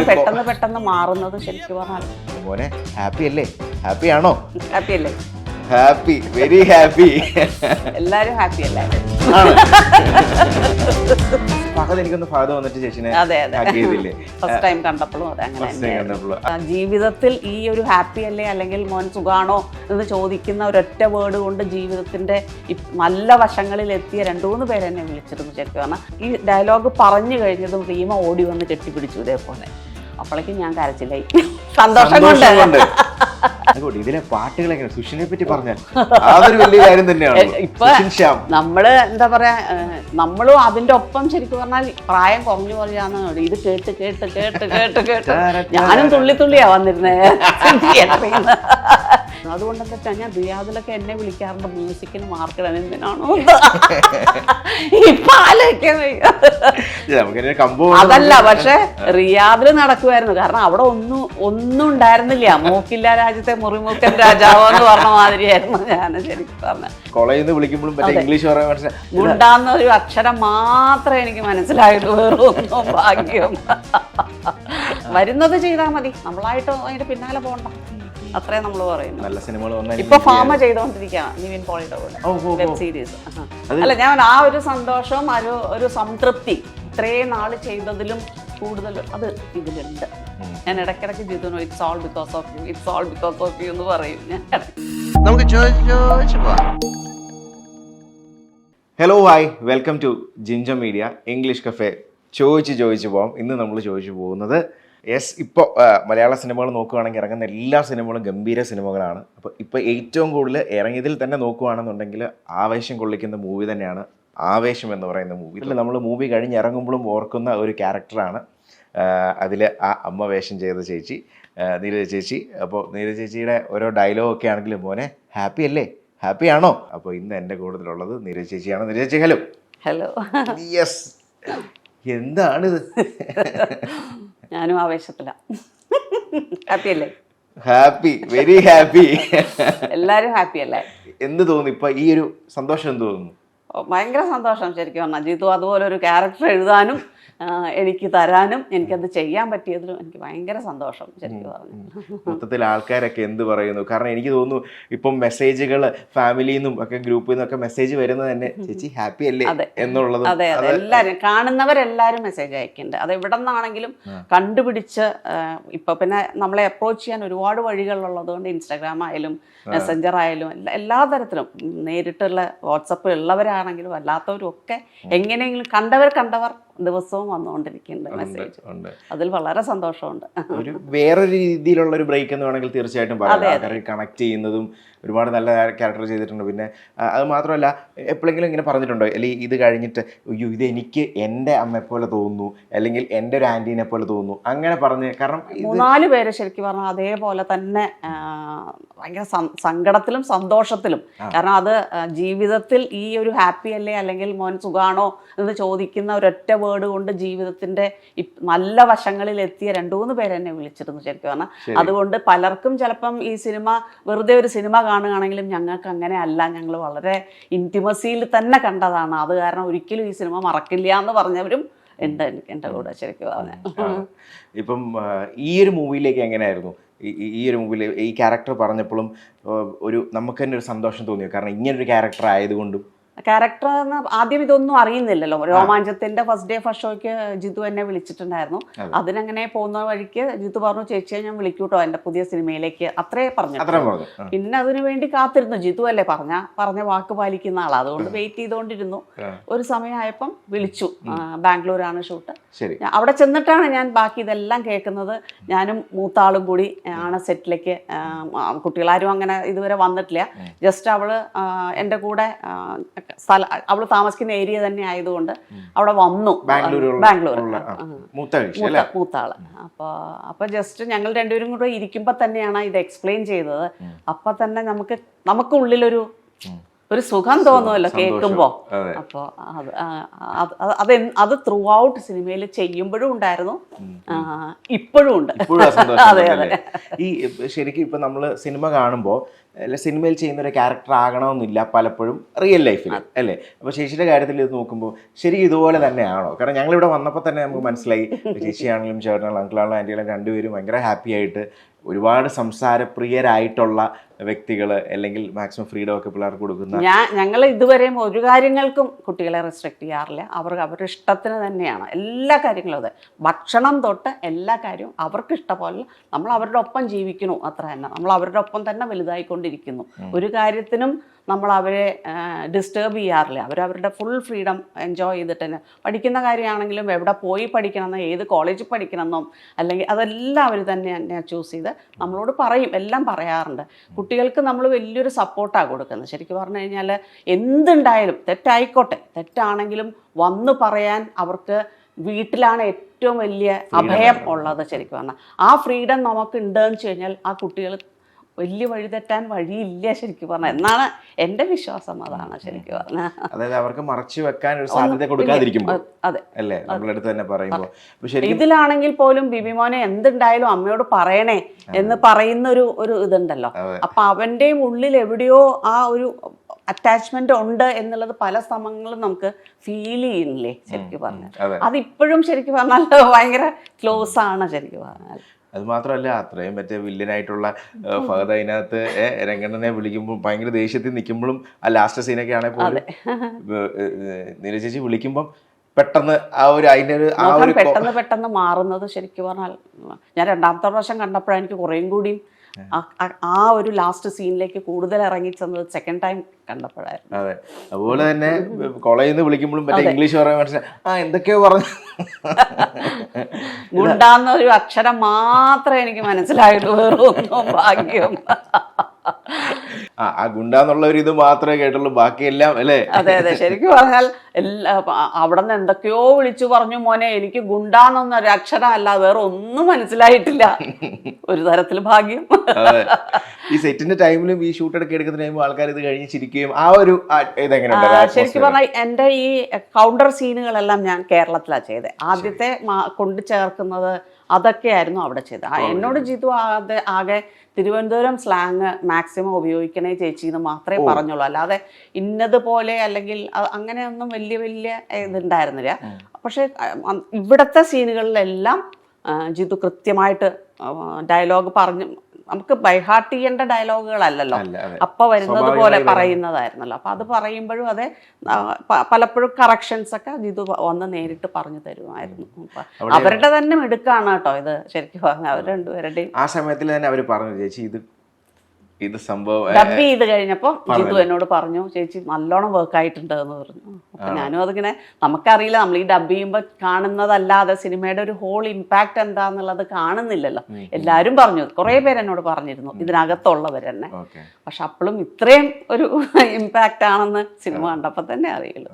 പെട്ടെന്ന് പെട്ടെന്ന് മാറുന്നത് ശരിക്കും പറഞ്ഞാൽ മോനെ ഹാപ്പി അല്ലേ? ഹാപ്പി ആണോ? ഹാപ്പി അല്ലേ? Happy, very happy. എല്ലാരും ഹാപ്പി അല്ലേ? ഫഹദ് എനിക്കൊന്ന് ഫഹദ് വന്നിട്ട് ചേച്ചിനെ ഫസ്റ്റ് ടൈം കണ്ടപ്പോഴും അതെ അങ്ങനെ ജീവിതത്തിൽ ഈ ഒരു ഹാപ്പി അല്ലേ അല്ലെങ്കിൽ മോൻ സുഖാണോ എന്ന് ചോദിക്കുന്ന ഒരൊറ്റ വേർഡ് കൊണ്ട് ജീവിതത്തിന്റെ നല്ല വശങ്ങളിൽ എത്തിയ 2-3 പേര് എന്നെ വിളിച്ചിരുന്നു. ശരിക്കും പറഞ്ഞാൽ ഈ ഡയലോഗ് പറഞ്ഞു കഴിഞ്ഞതും റീമ ഓടി വന്ന് കെട്ടിപ്പിടിച്ചു ഇതേപോലെ. അപ്പോഴേക്കും ഞാൻ കരച്ചില്ലായി സന്തോഷം കൊണ്ട്. ഇതിലെ പാട്ടുകളൊക്കെ സുഷിനെ പറ്റി പറഞ്ഞാൽ അതൊരു വലിയ കാര്യം തന്നെയാണ്. ഇപ്പൊ നമ്മള് എന്താ പറയാ, നമ്മളും അതിന്റെ ഒപ്പം ശരിക്കും പറഞ്ഞാൽ പ്രായം കുറഞ്ഞു കുറഞ്ഞാന്ന് ഇത് കേട്ട് കേട്ട് കേട്ട് കേട്ട് കേട്ട് ഞാനും തുള്ളി തുള്ളിയാ വന്നിരുന്നേ. അതുകൊണ്ട് എന്താ ഞാൻ റിയാദിലൊക്കെ എന്നെ വിളിക്കാറുണ്ട് മ്യൂസിക്കിന് മാർക്കിടാൻ. എന്തിനാണോ ഇപ്പൊ ആലോചിക്കാൻ അതല്ല, പക്ഷെ റിയാദില് നടക്കുമായിരുന്നു. കാരണം അവിടെ ഒന്നും ഉണ്ടായിരുന്നില്ല. മൂക്കില്ല രാജ്യത്തെ മുറിമൂക്കൻ രാജാവോ എന്ന് പറഞ്ഞ മാതിരിയായിരുന്നു ഞാൻ ശരിക്കും പറഞ്ഞ. കോളേജിൽ വിളിക്കുമ്പോഴും ഇംഗ്ലീഷ് മുണ്ടാന്ന ഒരു അക്ഷരം മാത്രമേ എനിക്ക് മനസ്സിലായിട്ടു. വേറെ ഒന്നും ഭാഗ്യം. വരുന്നത് ചെയ്താൽ മതി, നമ്മളായിട്ട് അതിന്റെ പിന്നാലെ പോകണ്ട. അത്രേ നമ്മൾ പറയുന്നു. നല്ല സിനിമകൾ ഇപ്പൊ ഫാമ ചെയ്തോണ്ടിരിക്കുകയാണ് നിവിൻ പോളിയുടെ കൂടെ വെബ് സീരീസ്. അല്ല, ഞാൻ ആ ഒരു സന്തോഷം, ഒരു സംതൃപ്തി ഇത്രയും നാള് ചെയ്തതിലും കൂടുതൽ അത് ഇതിലുണ്ട്. ഞാൻ ഇടയ്ക്കിടയ്ക്ക് ജിതുനോ it's all because of you, it's all because of you എന്ന് പറയും ഞാൻ. Hello, hi, welcome to ginger media English cafe. ചോദിച്ചു പോകാം. ഇന്ന് നമ്മൾ ചോദിച്ചു പോകുന്നത് ഇപ്പോൾ മലയാള സിനിമകൾ നോക്കുകയാണെങ്കിൽ ഇറങ്ങുന്ന എല്ലാ സിനിമകളും ഗംഭീര സിനിമകളാണ്. അപ്പോൾ ഇപ്പോൾ ഏറ്റവും കൂടുതൽ ഇറങ്ങിയതിൽ തന്നെ നോക്കുകയാണെന്നുണ്ടെങ്കിൽ ആവേശം കൊള്ളിക്കുന്ന മൂവി തന്നെയാണ് ആവേശം എന്ന് പറയുന്ന മൂവി. നമ്മൾ മൂവി കഴിഞ്ഞിറങ്ങുമ്പോഴും ഓർക്കുന്ന ഒരു ക്യാരക്ടറാണ് അതിൽ ആ അമ്മ വേഷം ചെയ്ത ചേച്ചി, നീരജ ചേച്ചി. അപ്പോൾ നീരജ ചേച്ചിയുടെ ഓരോ ഡയലോഗൊക്കെ ആണെങ്കിലും മോനെ ഹാപ്പി അല്ലേ? ഹാപ്പി ആണോ? അപ്പോൾ ഇന്ന് എൻ്റെ കൂടുതലുള്ളത് നീരജ ചേച്ചിയാണ്. നീരജ ചേച്ചി ഹലോ. ഹലോ. യെസ്, എന്താണിത്? ഞാനും ആവേശത്തില. ഹാപ്പി അല്ലേ? Happy, very happy. എല്ലാരും ഹാപ്പി അല്ലേ? എന്ത് തോന്നുന്നു ഇപ്പൊ ഈ ഒരു സന്തോഷം? എന്ത് തോന്നുന്നു? ഭയങ്കര സന്തോഷം ശരിക്കും പറഞ്ഞാൽ. ജിത്തു അതുപോലെ ഒരു ക്യാരക്ടർ എഴുതാനും എനിക്ക് തരാനും എനിക്കത് ചെയ്യാൻ പറ്റിയതിലും എനിക്ക് ഭയങ്കര സന്തോഷം ശരിക്കും പറഞ്ഞു. മൊത്തത്തിൽ ആൾക്കാരൊക്കെ എന്ത് പറയുന്നു? കാരണം എനിക്ക് തോന്നുന്നു ഇപ്പം മെസ്സേജുകൾ ഫാമിലിയിൽ നിന്നും ഒക്കെ ഗ്രൂപ്പിൽ നിന്നൊക്കെ മെസ്സേജ് വരുന്നത് തന്നെ ചേച്ചി ഹാപ്പി അല്ലേ എന്നുള്ളത്. അതെ അതെ, എല്ലാവരും കാണുന്നവരെല്ലാവരും മെസ്സേജ് അയക്കുന്നുണ്ട്. അത് എവിടെ നിന്നാണെങ്കിലും കണ്ടുപിടിച്ച് ഇപ്പൊ പിന്നെ നമ്മളെ അപ്രോച്ച് ചെയ്യാൻ ഒരുപാട് വഴികളുള്ളത് കൊണ്ട് ഇൻസ്റ്റാഗ്രാം ആയാലും മെസ്സഞ്ചർ ആയാലും എല്ലാ തരത്തിലും നേരിട്ടുള്ള വാട്സപ്പ് ഉള്ളവരാണെങ്കിലും അല്ലാത്തവരും ഒക്കെ എങ്ങനെയെങ്കിലും കണ്ടവർ ദിവസവും വന്നുകൊണ്ടിരിക്കുന്നുണ്ട് മെസ്സേജ്. അതിൽ വളരെ സന്തോഷമുണ്ട്. ഒരു വേറൊരു രീതിയിലുള്ള ഒരു ബ്രേക്ക് എന്ന് വേണമെങ്കിൽ തീർച്ചയായിട്ടും പറയാം. കണക്ട് ചെയ്യുന്നതും ഒരുപാട് നല്ല ക്യാരക്ടർ ചെയ്തിട്ടുണ്ട്. പിന്നെ അത് മാത്രമല്ല, എപ്പോഴെങ്കിലും ഇങ്ങനെ പറഞ്ഞിട്ടുണ്ടോ അല്ലെങ്കിൽ ഇത് കഴിഞ്ഞിട്ട് അയ്യോ ഇത് എനിക്ക് എൻ്റെ അമ്മയെ പോലെ തോന്നുന്നു അല്ലെങ്കിൽ എൻ്റെ ഒരു ആൻറ്റീനെ പോലെ തോന്നുന്നു അങ്ങനെ പറഞ്ഞ്? കാരണം 3-4 പേര് ശരിക്കും പറഞ്ഞാൽ അതേപോലെ തന്നെ ഭയങ്കര സങ്കടത്തിലും സന്തോഷത്തിലും. കാരണം അത് ജീവിതത്തിൽ ഈ ഒരു ഹാപ്പി അല്ലേ അല്ലെങ്കിൽ മോൻ സുഖാണോ എന്ന് ചോദിക്കുന്ന ഒരൊറ്റ വേർഡ് കൊണ്ട് ജീവിതത്തിന്റെ നല്ല വശങ്ങളിൽ എത്തിയ 2-3 പേര് എന്നെ വിളിച്ചിരുന്നു ശരിക്കും പറഞ്ഞാൽ. അതുകൊണ്ട് പലർക്കും ചിലപ്പം ഈ സിനിമ വെറുതെ ഒരു സിനിമ കാണുകയാണെങ്കിലും ഞങ്ങൾക്ക് അങ്ങനെ അല്ല, ഞങ്ങൾ വളരെ ഇൻറ്റിമസിയിൽ തന്നെ കണ്ടതാണ്, അത് കാരണം ഒരിക്കലും ഈ സിനിമ മറക്കില്ല എന്ന് പറഞ്ഞവരും ഉണ്ട് എൻ്റെ കൂടെ ശരിക്കും പറഞ്ഞാൽ. ഇപ്പം ഈ ഒരു മൂവിയിലേക്ക് എങ്ങനെയായിരുന്നു? ഈ ഒരു മൂവിയിൽ ഈ ക്യാരക്ടർ പറഞ്ഞപ്പോഴും നമുക്ക് തന്നെ ഒരു സന്തോഷം തോന്നിയോ? കാരണം ഇങ്ങനൊരു ക്യാരക്ടർ ആയതുകൊണ്ടും. ക്യാരക്ടർ ആദ്യം ഇതൊന്നും അറിയുന്നില്ലല്ലോ. രോമാഞ്ചത്തിന്റെ ഫസ്റ്റ് ഡേ ഫസ്റ്റ് ഷോയ്ക്ക് ജിത്തു എന്നെ വിളിച്ചിട്ടുണ്ടായിരുന്നു. അതിനങ്ങനെ പോകുന്ന വഴിക്ക് ജിത്തു പറഞ്ഞു ചേച്ചിയെ ഞാൻ വിളിക്കൂട്ടോ എൻ്റെ പുതിയ സിനിമയിലേക്ക്, അത്രേ പറഞ്ഞു. പിന്നെ അതിനു വേണ്ടി കാത്തിരുന്നു. ജിത്തു അല്ലേ പറഞ്ഞ വാക്ക് പാലിക്കുന്ന ആളാണ്, അതുകൊണ്ട് വെയിറ്റ് ചെയ്തുകൊണ്ടിരുന്നു. ഒരു സമയമായപ്പം വിളിച്ചു. ബാംഗ്ലൂരാണ് ഷൂട്ട്. അവിടെ ചെന്നിട്ടാണ് ഞാൻ ബാക്കി ഇതെല്ലാം കേൾക്കുന്നത്. ഞാനും മൂത്താളും കൂടി ആണ് സെറ്റിലേക്ക്. കുട്ടികളാരും അങ്ങനെ ഇതുവരെ വന്നിട്ടില്ല. ജസ്റ്റ് അവള് എൻ്റെ കൂടെ അവള് താമസിക്കുന്ന ഏരിയ തന്നെ ആയതുകൊണ്ട് അവിടെ വന്നു. ബാംഗ്ലൂർ മൂത്താള്. അപ്പൊ ജസ്റ്റ് ഞങ്ങൾ രണ്ടുപേരും കൂടെ ഇരിക്കുമ്പോ തന്നെയാണ് ഇത് എക്സ്പ്ലെയിൻ ചെയ്തത്. അപ്പൊ തന്നെ നമുക്ക് ഉള്ളിലൊരു ഒരു സുഖം തോന്നുമല്ലോ കേൾക്കുമ്പോ. അതെ. അപ്പോൾ അത് ത്രൂ ഔട്ട് സിനിമയിൽ ചെയ്യുമ്പോഴും ഉണ്ടായിരുന്നു, ഇപ്പോഴും ഉണ്ട്. ഇപ്പോഴും ആ സന്തോഷം അതെ, ഉണ്ടല്ലേ? ഈ ശരിക്കും ഇപ്പൊ നമ്മള് സിനിമ കാണുമ്പോൾ സിനിമയിൽ ചെയ്യുന്ന ഒരു ക്യാരക്ടർ ആകണമെന്നില്ല പലപ്പോഴും റിയൽ ലൈഫിൽ, അല്ലേ? അപ്പോൾ ചേച്ചിയുടെ കാര്യത്തിൽ ഇത് നോക്കുമ്പോൾ ശരിക്കും ഇതുപോലെ തന്നെയാണോ? കാരണം ഞങ്ങളിവിടെ വന്നപ്പോൾ തന്നെ നമുക്ക് മനസ്സിലായി ചേച്ചിയാണെങ്കിലും ചേട്ടനാണെങ്കിലും അങ്കിളാണെങ്കിലും ആൻറ്റിയാണെങ്കിലും രണ്ടുപേരും ഭയങ്കര ഹാപ്പി ആയിട്ട് ഒരുപാട് സംസാരപ്രിയരായിട്ടുള്ള വ്യക്തികൾ, അല്ലെങ്കിൽ മാക്സിമം ഫ്രീഡം ഒക്കെ പിള്ളേർക്ക് കൊടുക്കുന്ന. ഞങ്ങൾ ഇതുവരെയും ഒരു കാര്യങ്ങൾക്കും കുട്ടികളെ റെസ്ട്രിക്ട് ചെയ്യാറില്ല. അവരുടെ ഇഷ്ടത്തിന് തന്നെയാണ് എല്ലാ കാര്യങ്ങളും. അതെ, ഭക്ഷണം തൊട്ട് എല്ലാ കാര്യവും അവർക്ക് ഇഷ്ടപോലെ നമ്മൾ അവരുടെ ഒപ്പം ജീവിക്കുന്നു, അത്ര തന്നെ. നമ്മൾ അവരുടെ ഒപ്പം തന്നെ വലുതായിക്കൊണ്ടിരിക്കുന്നു. ഒരു കാര്യത്തിനും നമ്മൾ അവരെ ഡിസ്റ്റർബ് ചെയ്യാറില്ല. അവരവരുടെ ഫുൾ ഫ്രീഡം എൻജോയ് ചെയ്തിട്ട് തന്നെ പഠിക്കുന്ന കാര്യമാണെങ്കിലും എവിടെ പോയി പഠിക്കണമെന്നോ ഏത് കോളേജിൽ പഠിക്കണമെന്നോ അല്ലെങ്കിൽ അതെല്ലാം അവർ തന്നെ ചൂസ് ചെയ്ത് നമ്മളോട് പറയും, എല്ലാം പറയാറുണ്ട്. കുട്ടികൾക്ക് നമ്മൾ വലിയൊരു സപ്പോർട്ടാണ് കൊടുക്കുന്നത്. ശരിക്കും പറഞ്ഞു കഴിഞ്ഞാൽ എന്തുണ്ടായാലും തെറ്റായിക്കോട്ടെ, തെറ്റാണെങ്കിലും വന്ന് പറയാൻ അവർക്ക് വീട്ടിലാണ് ഏറ്റവും വലിയ അഭയം ഉള്ളത്. ശരിക്കും പറഞ്ഞാൽ ആ ഫ്രീഡം നമുക്ക് ഉണ്ടെന്ന് വെച്ച് കഴിഞ്ഞാൽ ആ കുട്ടികൾ വലിയ വഴി തെറ്റാൻ വഴിയില്ല ശരിക്കും പറഞ്ഞാൽ എന്നാണ് എൻ്റെ വിശ്വാസം. അതാണ് ശരിക്കും പറഞ്ഞാൽ. അതായത് അവർക്ക് മറച്ചു വെക്കാൻ ഒരു സാധ്യത കൊടുക്കാതിരിക്കുമ്പോൾ. അതെ അല്ലേ? നമ്മളടുത്ത് തന്നെ പറയുമ്പോൾ ഇതിലാണെങ്കിൽ പോലും ബിബിമോനെ എന്തുണ്ടായാലും അമ്മയോട് പറയണേ എന്ന് പറയുന്ന ഒരു ഇതുണ്ടല്ലോ. അപ്പൊ അവന്റെയും ഉള്ളിൽ എവിടെയോ ആ ഒരു അറ്റാച്ച്മെന്റ് ഉണ്ട് എന്നുള്ളത് പല സമയങ്ങളും നമുക്ക് ഫീൽ ചെയ്യുന്നില്ലേ ശരിക്കും പറഞ്ഞാൽ. അതിപ്പോഴും ശരിക്കും പറഞ്ഞാൽ ഭയങ്കര ക്ലോസ് ആണ് ശരിക്കും പറഞ്ഞാൽ. അത് മാത്രമല്ല, അത്രയും മറ്റേ വില്ലനായിട്ടുള്ള ഫഹദ് അതിനകത്ത് രംഗണ്ണനെ വിളിക്കുമ്പോൾ ഭയങ്കര ദേഷ്യത്തിൽ നിൽക്കുമ്പോഴും ആ ലാസ്റ്റ് സീനൊക്കെ ആണെങ്കിൽ പോലും നീരജ് ചേച്ചി വിളിക്കുമ്പം പെട്ടെന്ന് ആ ഒരു പെട്ടെന്ന് മാറുന്നത് ശരിക്കും പറഞ്ഞാൽ ഞാൻ രണ്ടാമത്തെ പ്രാവശ്യം കണ്ടപ്പോഴാണ് എനിക്ക് കുറേയും കൂടിയും ആ ഒരു ലാസ്റ്റ് സീനിലേക്ക് കൂടുതൽ ഇറങ്ങി ചെന്നത് സെക്കൻഡ് ടൈം കണ്ടപ്പോഴായിരുന്നു. അതെ, അതുപോലെ തന്നെ കോളേജിൽ നിന്ന് വിളിക്കുമ്പോഴും മറ്റേ ഇംഗ്ലീഷ് പറയാൻ മനസ്സിലായി എന്തൊക്കെയോ പറഞ്ഞു. ഗുണ്ടാന്നൊരു അക്ഷരം മാത്രമേ എനിക്ക് മനസ്സിലായുള്ളൂ, വേറെ ഒന്നും ഭാഗ്യം. ആ ഗുണ്ടാന്നുള്ള ഒരു ഇത് മാത്രമേ കേട്ടുള്ളൂ, ബാക്കിയെല്ലാം അല്ലേ? അതെ അതെ, ശരിക്കും പറഞ്ഞാൽ അവിടെ നിന്ന് എന്തൊക്കെയോ വിളിച്ചു പറഞ്ഞു, മോനെ എനിക്ക് ഗുണ്ടാന്നൊന്നൊരു അക്ഷരം അല്ലാതെ വേറെ ഒന്നും മനസ്സിലായിട്ടില്ല. ഒരു തരത്തിൽ ഭാഗ്യം. ഈ സെറ്റിന്റെ ടൈമിലും ഈ ഷൂട്ട് എടുക്കുന്ന ടൈമും ആൾക്കാർ ഇത് കഴിഞ്ഞ് ചിരിക്കുകയും ആ ഒരു ഇതെങ്ങനെയുണ്ട്? ശരിക്കും പറഞ്ഞാൽ എൻ്റെ ഈ കൗണ്ടർ സീനുകളെല്ലാം ഞാൻ കേരളത്തിലാണ് ചെയ്തത്. ആദ്യത്തെ കൊണ്ട് ചേർക്കുന്നത് അതൊക്കെയായിരുന്നു അവിടെ ചെയ്തത്. എന്നോട് ജിതു ആകെ തിരുവനന്തപുരം സ്ലാങ് മാക്സിമം ഉപയോഗിക്കണേ ചേച്ചി എന്ന് മാത്രമേ പറഞ്ഞുള്ളൂ. അല്ലാതെ ഇന്നതുപോലെ അല്ലെങ്കിൽ അങ്ങനെയൊന്നും വലിയ ഇതുണ്ടായിരുന്നില്ല. പക്ഷെ ഇവിടുത്തെ സീനുകളിലെല്ലാം ജിതു കൃത്യമായിട്ട് ഡയലോഗ് പറഞ്ഞു. നമുക്ക് ബൈഹാർട്ട് ചെയ്യേണ്ട ഡയലോഗുകളല്ലല്ലോ, അപ്പൊ വരുന്നത് പോലെ പറയുന്നതായിരുന്നല്ലോ. അപ്പൊ അത് പറയുമ്പോഴും അതെ, പലപ്പോഴും കറക്ഷൻസ് ഒക്കെ ജിതു വന്ന് നേരിട്ട് പറഞ്ഞു തരുമായിരുന്നു. അവരുടെ തന്നെ മിടുക്കാണ് കേട്ടോ ഇത് ശരിക്കും പറഞ്ഞാൽ. അവർ രണ്ടുപേരുടെയും ആ സമയത്തിൽ തന്നെ അവർ പറഞ്ഞു ചേച്ചി ഇത് സംഭവം ഡബ് ചെയ്ത് കഴിഞ്ഞപ്പോൾ ജിതു എന്നോട് പറഞ്ഞു ചേച്ചി നല്ലോണം വർക്ക് ആയിട്ടുണ്ട് എന്ന് പറഞ്ഞു. അപ്പൊ ഞാനും അതിങ്ങനെ നമുക്കറിയില്ല, നമ്മൾ ഈ ഡബ് ചെയ്യുമ്പോൾ കാണുന്നതല്ലാതെ സിനിമയുടെ ഒരു ഹോൾ ഇമ്പാക്ട് എന്താന്നുള്ളത് കാണുന്നില്ലല്ലോ. എല്ലാവരും പറഞ്ഞു, കുറേ പേര് എന്നോട് പറഞ്ഞിരുന്നു ഇതിനകത്തുള്ളവർ തന്നെ. പക്ഷെ അപ്പോഴും ഇത്രയും ഒരു ഇമ്പാക്റ്റ് ആണെന്ന് സിനിമ കണ്ടപ്പോൾ തന്നെ അറിയുള്ളൂ.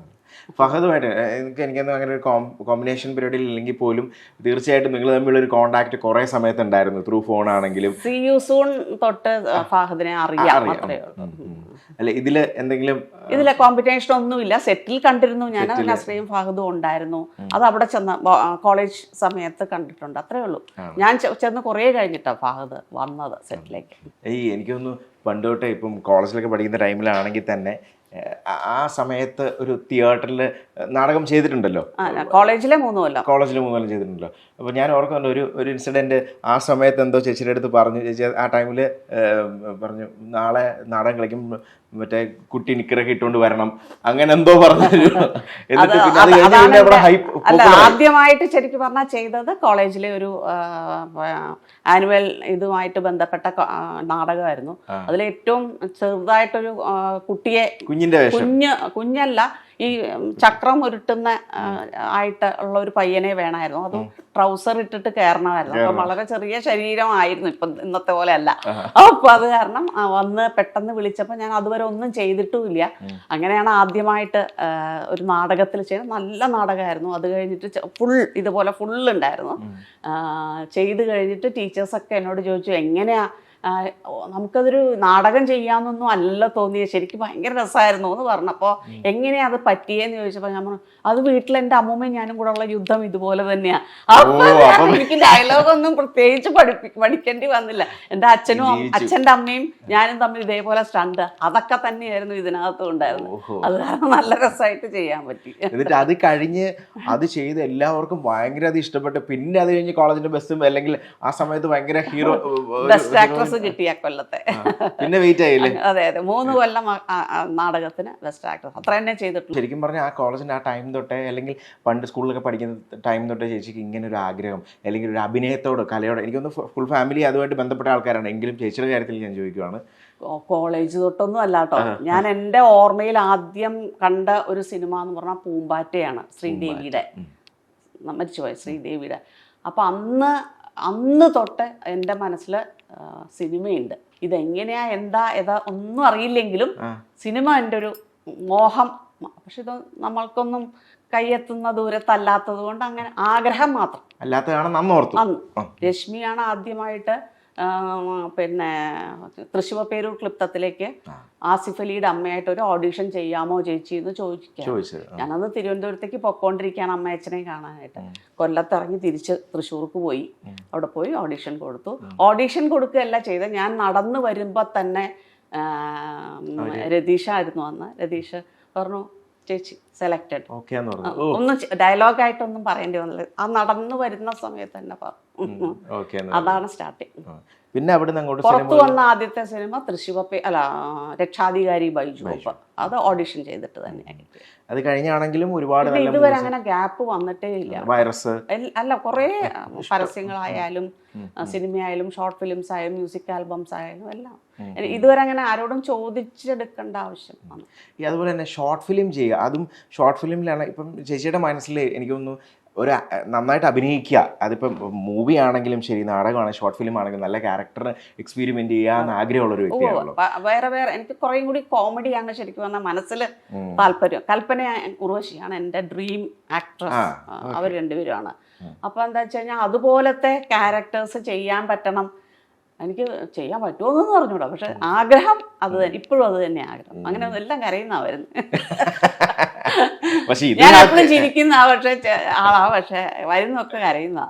ഫഹദുമായിട്ട് എനിക്കൊന്നും അങ്ങനെ ഒരു കോമ്പിനേഷൻ പീരീഡിൽ ഇല്ലെങ്കിൽ പോലും തീർച്ചയായിട്ടും നിങ്ങൾ തമ്മിലുള്ള ഒരു കോണ്ടാക്ട് കുറെ സമയത്ത് ഉണ്ടായിരുന്നു, ത്രൂ ഫോൺ ആണെങ്കിലും. സീ യു സൂൺ തൊട്ട് ഫഹദിനെ അറിയാം. അല്ല ഇതില് എന്തെങ്കിലും കോമ്പിനേഷൻ ഒന്നുമില്ല, സെറ്റിൽ കണ്ടിരുന്നു ഞാൻ. നസ്രിയും ഫഹദും ഉണ്ടായിരുന്നു. അത് അവിടെ ചെന്ന കോളേജ് സമയത്ത് കണ്ടിട്ടുണ്ട്, അത്രേ ഉള്ളൂ. ഞാൻ ചെന്ന് കുറേ കഴിഞ്ഞിട്ടാണ് ഫഹദ് വന്നത് സെറ്റിലേക്ക്. എനിക്കൊന്ന് പണ്ട് തൊട്ടേ ഇപ്പം കോളേജിലൊക്കെ പഠിക്കുന്ന ടൈമിലാണെങ്കിൽ തന്നെ ആ സമയത്ത് ഒരു തിയേറ്ററിൽ നാടകം ചെയ്തിട്ടുണ്ടല്ലോ. കോളേജിലെ 3 കൊല്ലം ചെയ്തിട്ടുണ്ടല്ലോ. അപ്പോൾ ഞാൻ ഓർക്കുന്നുണ്ട് ഒരു ഇൻസിഡൻറ്റ്. ആ സമയത്ത് എന്തോ ചേച്ചിയുടെ അടുത്ത് പറഞ്ഞു, ചേച്ചി ആ ടൈമിൽ പറഞ്ഞു നാളെ നാടകം കളിക്കും മറ്റേ കുട്ടി നിക്കറൊക്കെ ഇട്ടുകൊണ്ട് വരണം, അങ്ങനെ എന്തോ പറഞ്ഞു. ആദ്യമായിട്ട് ശരിക്കും പറഞ്ഞാൽ ചെയ്തത് കോളേജിലെ ഒരു ആനുവൽ ഇതുമായിട്ട് ബന്ധപ്പെട്ട നാടകമായിരുന്നു. അതിൽ ഏറ്റവും ചെറുതായിട്ടൊരു കുട്ടിയെ, കുഞ്ഞല്ല, ഈ ചക്രം ഉരുട്ടുന്ന ആയിട്ട് ഉള്ള ഒരു പയ്യനെ വേണമായിരുന്നു. അതും ട്രൗസർ ഇട്ടിട്ട് കയറണമായിരുന്നു. അപ്പം വളരെ ചെറിയ ശരീരമായിരുന്നു, ഇപ്പം ഇന്നത്തെ പോലെ അല്ല. അപ്പൊ അത് കാരണം വന്ന് പെട്ടെന്ന് വിളിച്ചപ്പോൾ ഞാൻ അതുവരെ ഒന്നും ചെയ്തിട്ടുമില്ല. അങ്ങനെയാണ് ആദ്യമായിട്ട് ഒരു നാടകത്തിൽ ചെയ്ത്. നല്ല നാടകമായിരുന്നു. അത് കഴിഞ്ഞിട്ട് ഇതുപോലെ ഫുൾ ഉണ്ടായിരുന്നു. ചെയ്ത് കഴിഞ്ഞിട്ട് ടീച്ചേഴ്സൊക്കെ എന്നോട് ചോദിച്ചു എങ്ങനെയാ നമുക്കതൊരു നാടകം ചെയ്യാമെന്നൊന്നും അല്ല തോന്നിയത്, ശരിക്കും ഭയങ്കര രസമായിരുന്നു എന്ന് പറഞ്ഞപ്പോൾ എങ്ങനെയാ അത് പറ്റിയെന്ന് ചോദിച്ചപ്പോൾ ഞാൻ പറഞ്ഞു അത് വീട്ടിൽ എൻ്റെ അമ്മൂമ്മയും ഞാനും കൂടെ ഉള്ള യുദ്ധം ഇതുപോലെ തന്നെയാണ്. അപ്പോൾ എനിക്ക് ഡയലോഗൊന്നും പ്രത്യേകിച്ച് പഠിക്കേണ്ടി വന്നില്ല. എൻ്റെ അച്ഛൻ്റെ അമ്മയും ഞാനും തമ്മിൽ ഇതേപോലെ സ്റ്റണ്ട് അതൊക്കെ തന്നെയായിരുന്നു ഇതിനകത്തും ഉണ്ടായിരുന്നു. അത് കാരണം നല്ല രസമായിട്ട് ചെയ്യാൻ പറ്റി. എന്നിട്ട് അത് കഴിഞ്ഞ് അത് ചെയ്ത് എല്ലാവർക്കും ഭയങ്കര അത് ഇഷ്ടപ്പെട്ടു. പിന്നെ അത് കഴിഞ്ഞ് കോളേജിന്റെ ബസ്സും അല്ലെങ്കിൽ ആ സമയത്ത് ഭയങ്കര ഹീറോ ബെസ്റ്റ് ആക്ട്രസ് കിട്ടിയ കൊല്ലത്തെ. പിന്നെ വെയിറ്റ് ആയില്ലേ? അതെ 3 കൊല്ലം നാടകത്തിന് ബെസ്റ്റ് ആക്ട്രസ് അത്ര തന്നെ ചെയ്തിട്ടുള്ളൂ. ശരിക്കും പറഞ്ഞാൽ ആ കോളേജിന്റെ ആ ടൈം തൊട്ടേ അല്ലെങ്കിൽ പണ്ട് സ്കൂളിലൊക്കെ പഠിക്കുന്ന ടൈം തൊട്ടേ ചേച്ചിക്ക് ഇങ്ങനെ ഒരു ആഗ്രഹം അല്ലെങ്കിൽ ഒരു അഭിനയത്തോട് കലയോട്, എനിക്കൊന്ന് ഫുൾ ഫാമിലി അതുമായിട്ട് ബന്ധപ്പെട്ട ആൾക്കാരാണ്, എങ്കിലും ചേച്ചിയുടെ കാര്യത്തിൽ ഞാൻ ചോദിക്കുവാണ്. കോളേജ് തൊട്ടൊന്നും അല്ല കേട്ടോ. ഞാൻ എൻ്റെ ഓർമ്മയിൽ ആദ്യം കണ്ട ഒരു സിനിമ എന്ന് പറഞ്ഞാൽ പൂമ്പാറ്റയാണ്, ശ്രീദേവിയുടെ, മരിച്ചുപോയ ശ്രീദേവിയുടെ. അപ്പം അന്ന് തൊട്ട് എൻ്റെ മനസ്സിൽ സിനിമയുണ്ട്. ഇതെങ്ങനെയാ എന്താ ഏതാ ഒന്നും അറിയില്ലെങ്കിലും സിനിമ എൻ്റെ ഒരു മോഹം. പക്ഷെ ഇത് നമ്മൾക്കൊന്നും കൈയെത്തുന്ന ദൂരത്തല്ലാത്തത് കൊണ്ട് അങ്ങനെ ആഗ്രഹം മാത്രം. അന്ന് രശ്മിയാണ് ആദ്യമായിട്ട് പിന്നെ തൃശ്ശൂർ പേരൂർ ക്ലിപ്തത്തിലേക്ക് ആസിഫ് അലിയുടെ അമ്മയായിട്ട് ഒരു ഓഡിഷൻ ചെയ്യാമോ ചേച്ചി എന്ന് ചോദിക്കാം. ഞാനന്ന് തിരുവനന്തപുരത്തേക്ക് പൊക്കോണ്ടിരിക്കുകയാണ് അമ്മയച്ഛനെ കാണാനായിട്ട്. കൊല്ലത്തിറങ്ങി തിരിച്ച് തൃശ്ശൂർക്ക് പോയി. അവിടെ പോയി ഓഡിഷൻ കൊടുത്തു. ഓഡിഷൻ കൊടുക്കുകയല്ല ചെയ്ത, ഞാൻ നടന്നു വരുമ്പോൾ തന്നെ രതീഷ ആയിരുന്നു അന്ന്. രതീഷ് പറഞ്ഞു ചേച്ചി സെലക്റ്റഡ്. ഒന്നും ഡയലോഗായിട്ടൊന്നും പറയേണ്ടി വന്നില്ല, ആ നടന്നു വരുന്ന സമയത്ത് തന്നെ പറഞ്ഞു. അതാണ് സ്റ്റാർട്ടിങ്. പിന്നെ അവിടെ പുറത്തു വന്ന ആദ്യത്തെ സിനിമ രക്ഷാധികാരി ബൈജു. അത് ഓഡിഷൻ ചെയ്തിട്ട് തന്നെയായി. അത് കഴിഞ്ഞാണെങ്കിലും ഒരുപാട് ഇതുവരെ അങ്ങനെ ഗ്യാപ്പ് വന്നിട്ടേ ഇല്ല. വൈറസ് അല്ല, കുറേ പരസ്യങ്ങളായാലും സിനിമയായാലും ഷോർട്ട് ഫിലിംസ് ആയാലും മ്യൂസിക് ആൽബംസ് ആയാലും എല്ലാം ഇതുവരെ അങ്ങനെ ആരോടും ചോദിച്ചെടുക്കേണ്ട ആവശ്യം വന്നു. അതുപോലെ തന്നെ ഷോർട്ട് ഫിലിം ചെയ്യുക, അതും ഷോർട്ട് ഫിലിമിലാണ്. ഇപ്പം ചേച്ചിയുടെ മനസ്സിൽ എനിക്കൊന്ന് ഒരു നന്നായിട്ട് അഭിനയിക്കുക, അതിപ്പം മൂവി ആണെങ്കിലും ശരി, നാടകമാണെങ്കിലും ഷോർട്ട് ഫിലിം ആണെങ്കിലും നല്ല ക്യാരക്ടർ എക്സ്പെരിമെന്റ് ചെയ്യാൻ ആഗ്രഹമുള്ള ഒരു വ്യക്തിയാണല്ലോ. വേറെ എനിക്ക് കുറേയും കൂടി കോമഡിയാണ് ശരിക്കും പറഞ്ഞാൽ മനസ്സിൽ താല്പര്യം. കൽപ്പന ഉർവശിയാണ് എൻ്റെ ഡ്രീം ആക്ട്രസ്, അവർ രണ്ടുപേരുമാണ്. അപ്പൊ എന്താ വെച്ച് കഴിഞ്ഞാൽ അതുപോലത്തെ ക്യാരക്ടേഴ്സ് ചെയ്യാൻ പറ്റണം. എനിക്ക് ചെയ്യാൻ പറ്റുമോയെന്ന് പറഞ്ഞൂടാ, പക്ഷെ ആഗ്രഹം അത് തന്നെ, ഇപ്പോഴും അത് തന്നെ ആഗ്രഹം. അങ്ങനെ എല്ലാം കരയുന്ന വരുന്നത്. ഞാൻ എപ്പോഴും ചിരിക്കുന്ന ആളാ, പക്ഷെ വരുന്നൊക്കെ കരയുന്ന.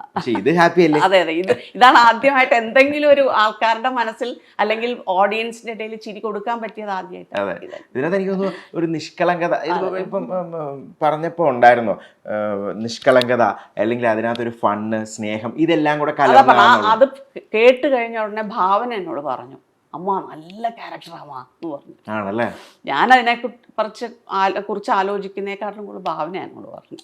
അതെ അതെ, ഇതാണ് ആദ്യമായിട്ട് എന്തെങ്കിലും ഒരു ആൾക്കാരുടെ മനസ്സിൽ അല്ലെങ്കിൽ ഓഡിയൻസിന്റെ ഇടയിൽ ചിരി കൊടുക്കാൻ പറ്റിയത് ആദ്യമായിട്ട്. ഇതിനകത്ത് എനിക്ക് തോന്നുന്നു ഒരു നിഷ്കളങ്കത, ഇപ്പം പറഞ്ഞപ്പോ ഉണ്ടായിരുന്നോ നിഷ്കളങ്കത, അല്ലെങ്കിൽ അതിനകത്തൊരു ഫണ്ണ്, സ്നേഹം, ഇതെല്ലാം കൂടെ അത് കേട്ട് കഴിഞ്ഞ ഉടനെ ഭാവന എന്നോട് പറഞ്ഞു, അമ്മ നല്ല ക്യാരക്ടറാമാ എന്ന് പറഞ്ഞു. ആണല്ലേ? ഞാൻ അതിനെ കുറിച്ച് ആലോചിക്കുന്നേക്കാട്ടിലും കൂടുതൽ ഭാവന എന്നോട് പറഞ്ഞു.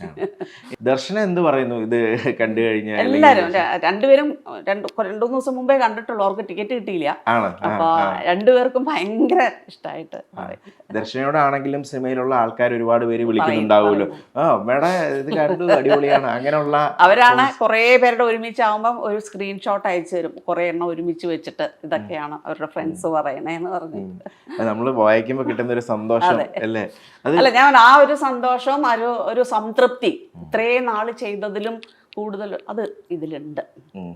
ദർശനം എന്ത് പറയുന്നു ഇത് കണ്ടു കഴിഞ്ഞാൽ? എല്ലാരും രണ്ടുപേരും 2-3 ദിവസം മുമ്പേ കണ്ടിട്ടുള്ളൂ, അവർക്ക് ടിക്കറ്റ് കിട്ടിയില്ല. അപ്പൊ രണ്ടുപേർക്കും ഭയങ്കര ഇഷ്ടമായിട്ട്. ദർശനയോടാണെങ്കിലും സിനിമയിലുള്ള ആൾക്കാർ ഒരുപാട് പേര് വിളിക്കുന്നുണ്ടാവുമല്ലോ, മേഡം ഇത് കണ്ടു അടിപൊളിയാണ്, അങ്ങനെയുള്ള അവരാണ്. കുറെ പേരുടെ ഒരുമിച്ചാവുമ്പം ഒരു സ്ക്രീൻഷോട്ട് അയച്ചു തരും, കുറെ എണ്ണം ഒരുമിച്ച് വെച്ചിട്ട് ഇതൊക്കെയാണ് അവരുടെ ഫ്രണ്ട്സ് പറയണേന്ന് പറഞ്ഞു. നമ്മള് വായിക്കുമ്പോ കിട്ടുന്ന ഒരു സന്തോഷം അല്ലേ? അല്ല, ഞാൻ ആ ഒരു സന്തോഷവും ഒരു സംതൃപ്തി ഇത്രയും നാള് ചെയ്തതിലും കൂടുതൽ അത് ഇതിലുണ്ട്.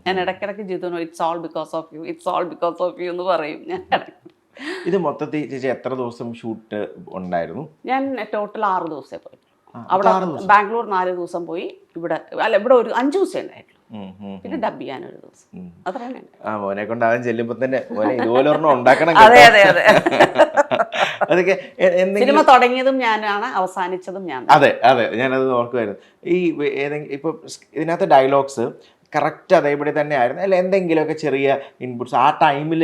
ഞാൻ ഇടയ്ക്കിടയ്ക്ക് ജിതുനോ it's all because of you, it's all because of you എന്ന് പറയും ഞാൻ. ഇത് മൊത്തത്തിൽ ചേച്ചി എത്ര ദിവസം ഷൂട്ട് ഉണ്ടായിരുന്നു? ഞാൻ ടോട്ടൽ 6 ദിവസമേ പോയി. അവിടെ ബാംഗ്ലൂർ 4 ദിവസം പോയി, ഇവിടെ ഒരു 5 ദിവസം ഉണ്ടായിട്ടുള്ളൂ. പിന്നെ ഡബ് ചെയ്യാൻ 1 ദിവസം. അത്രയാണ്. മോനെ കൊണ്ട് അവൻ ചെല്ലുമ്പോ തന്നെ ഇതുപോലെ ഉണ്ടാക്കണം. അതെ അതെ അതെ. അതൊക്കെ സിനിമ തുടങ്ങിയതും ഞാനാണ്, അവസാനിച്ചതും ഞാൻ. അതെ അതെ, ഞാനത് ഓർക്കുമായിരുന്നു. ഈ ഇപ്പൊ ഇതിനകത്ത് ഡയലോഗ്സ് കറക്റ്റ് അതേപടി തന്നെ ആയിരുന്നു, അല്ല എന്തെങ്കിലുമൊക്കെ ചെറിയ ഇൻപുട്സ് ആ ടൈമിൽ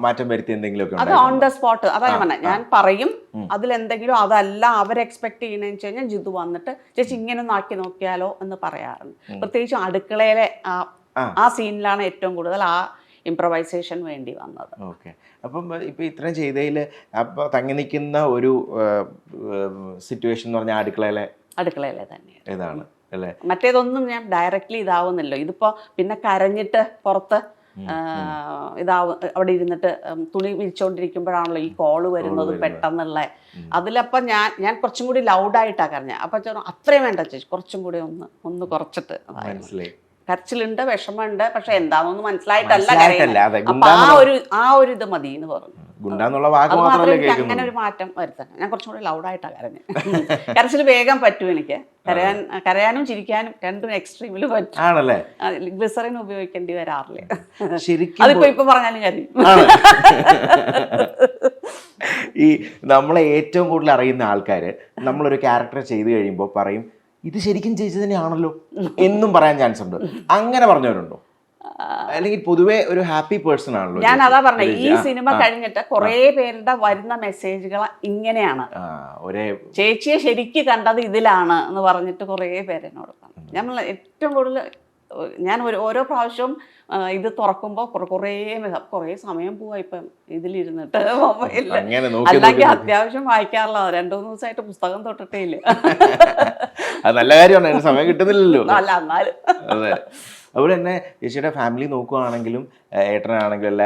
മാറ്റം വരുത്തി എന്തെങ്കിലുമൊക്കെ? അത് ഓൺ ദ സ്പോട്ട്. അതാണ് പറഞ്ഞത്, ഞാൻ പറയും അതിലെന്തെങ്കിലും അതല്ല അവർ എക്സ്പെക്ട് ചെയ്യണമെന്ന് വെച്ച് കഴിഞ്ഞാൽ ജിതു വന്നിട്ട് ചേച്ചി ഇങ്ങനെ ഒന്ന് ആക്കി നോക്കിയാലോ എന്ന് പറയാറുണ്ട്. പ്രത്യേകിച്ചും അടുക്കളയിലെ ആ സീനിലാണ് ഏറ്റവും കൂടുതൽ ആ ഇംപ്രവൈസേഷൻ വേണ്ടി വന്നത്. ഓക്കെ. അപ്പം ഇപ്പം ഇത്രയും ചെയ്തതിൽ അപ്പോൾ തങ്ങി നിൽക്കുന്ന ഒരു സിറ്റുവേഷൻ എന്ന് പറഞ്ഞാൽ അടുക്കളയിലെ തന്നെയാണ് ഇതാണ് അല്ലേ? മറ്റേതൊന്നും ഞാൻ ഡയറക്റ്റ്ലി ഇതാവുന്നില്ലോ. ഇതിപ്പോ പിന്നെ കരഞ്ഞിട്ട് പുറത്ത് അവിടെ ഇരുന്നിട്ട് തുണി വിരിച്ചോണ്ടിരിക്കുമ്പോഴാണല്ലോ ഈ കോള് വരുന്നത് പെട്ടെന്നുള്ള. അതിലപ്പം ഞാൻ കുറച്ചും കൂടി ലൗഡായിട്ടാണ് കരഞ്ഞ. അപ്പൊ അത്രയും വേണ്ട ചേച്ചി, കുറച്ചും കൂടി ഒന്ന് കുറച്ചിട്ട്. കരച്ചിലുണ്ട്, വിഷമമുണ്ട്, പക്ഷെ എന്താണെന്നൊന്നും മനസ്സിലായിട്ടല്ല മനസ്സിലായിട്ടല്ല, അതെ, അപ്പൊ ആ ഒരു ഇത് മതി എന്ന് പറഞ്ഞു. ഗുണ്ടാന്നുള്ള വാക്ക് അത് മാത്രമേ മാത്രമല്ലേ എനിക്ക് അങ്ങനെ കേൾക്കുന്നുള്ളൂ. ഒരു മാറ്റം വരുത്താൻ. ഞാൻ കുറച്ചും കൂടി ലൗഡായിട്ടാണ് കരഞ്ഞത്. കരച്ചിൽ വേഗം പറ്റും എനിക്ക്. കരയാനും ചിരിക്കാനും രണ്ടും എക്സ്ട്രീമിൽ പറ്റും. ആണല്ലേ? ഗ്ലിസറിൻ ഉപയോഗിക്കേണ്ടി വരാറില്ല. ശരിക്കും അതിപ്പോ ഇപ്പൊ പറഞ്ഞാലും കരയും. ഈ നമ്മളെ ഏറ്റവും കൂടുതൽ അറിയുന്ന ആൾക്കാര് നമ്മളൊരു ക്യാരക്ടർ ചെയ്തു കഴിയുമ്പോൾ പറയും ഇത് ശരിക്കും ചേച്ചി തന്നെയാണല്ലോ എന്നും പറയാൻ ചാൻസ് ഉണ്ട്. അങ്ങനെ പറഞ്ഞവരുണ്ടോ? അല്ലെങ്കിൽ പൊതുവെ ഒരു ഹാപ്പി പേഴ്സൺ ആണല്ലോ ഞാൻ അതാ പറഞ്ഞ. ഈ സിനിമ കഴിഞ്ഞിട്ട് കുറെ പേരുടെ വരുന്ന മെസ്സേജുകൾ ഇങ്ങനെയാണ്, ഒരേ ചേച്ചിയെ ശരിക്ക് കണ്ടത് ഇതിലാണ് എന്ന് പറഞ്ഞിട്ട് കുറെ പേര് എന്നോട് പറഞ്ഞു. നമ്മൾ ഏറ്റവും കൂടുതൽ ഞാൻ ഓരോ പ്രാവശ്യവും ഇത് തുറക്കുമ്പോൾ കുറേ സമയം പോവാ ഇപ്പം ഇതിലിരുന്നിട്ട് മൊബൈലിൽ. അല്ലെങ്കിൽ അത്യാവശ്യം വായിക്കാറില്ല. 2-3 ദിവസമായിട്ട് പുസ്തകം തൊട്ടിട്ടേ ഇല്ല. അത് നല്ല കാര്യമാണ്, സമയം കിട്ടുന്നില്ലല്ലോ. അല്ല എന്നാലും അതെ. അതുപോലെ തന്നെ ചേച്ചിയുടെ ഫാമിലി നോക്കുകയാണെങ്കിലും ഏട്ടനാണെങ്കിലും അല്ല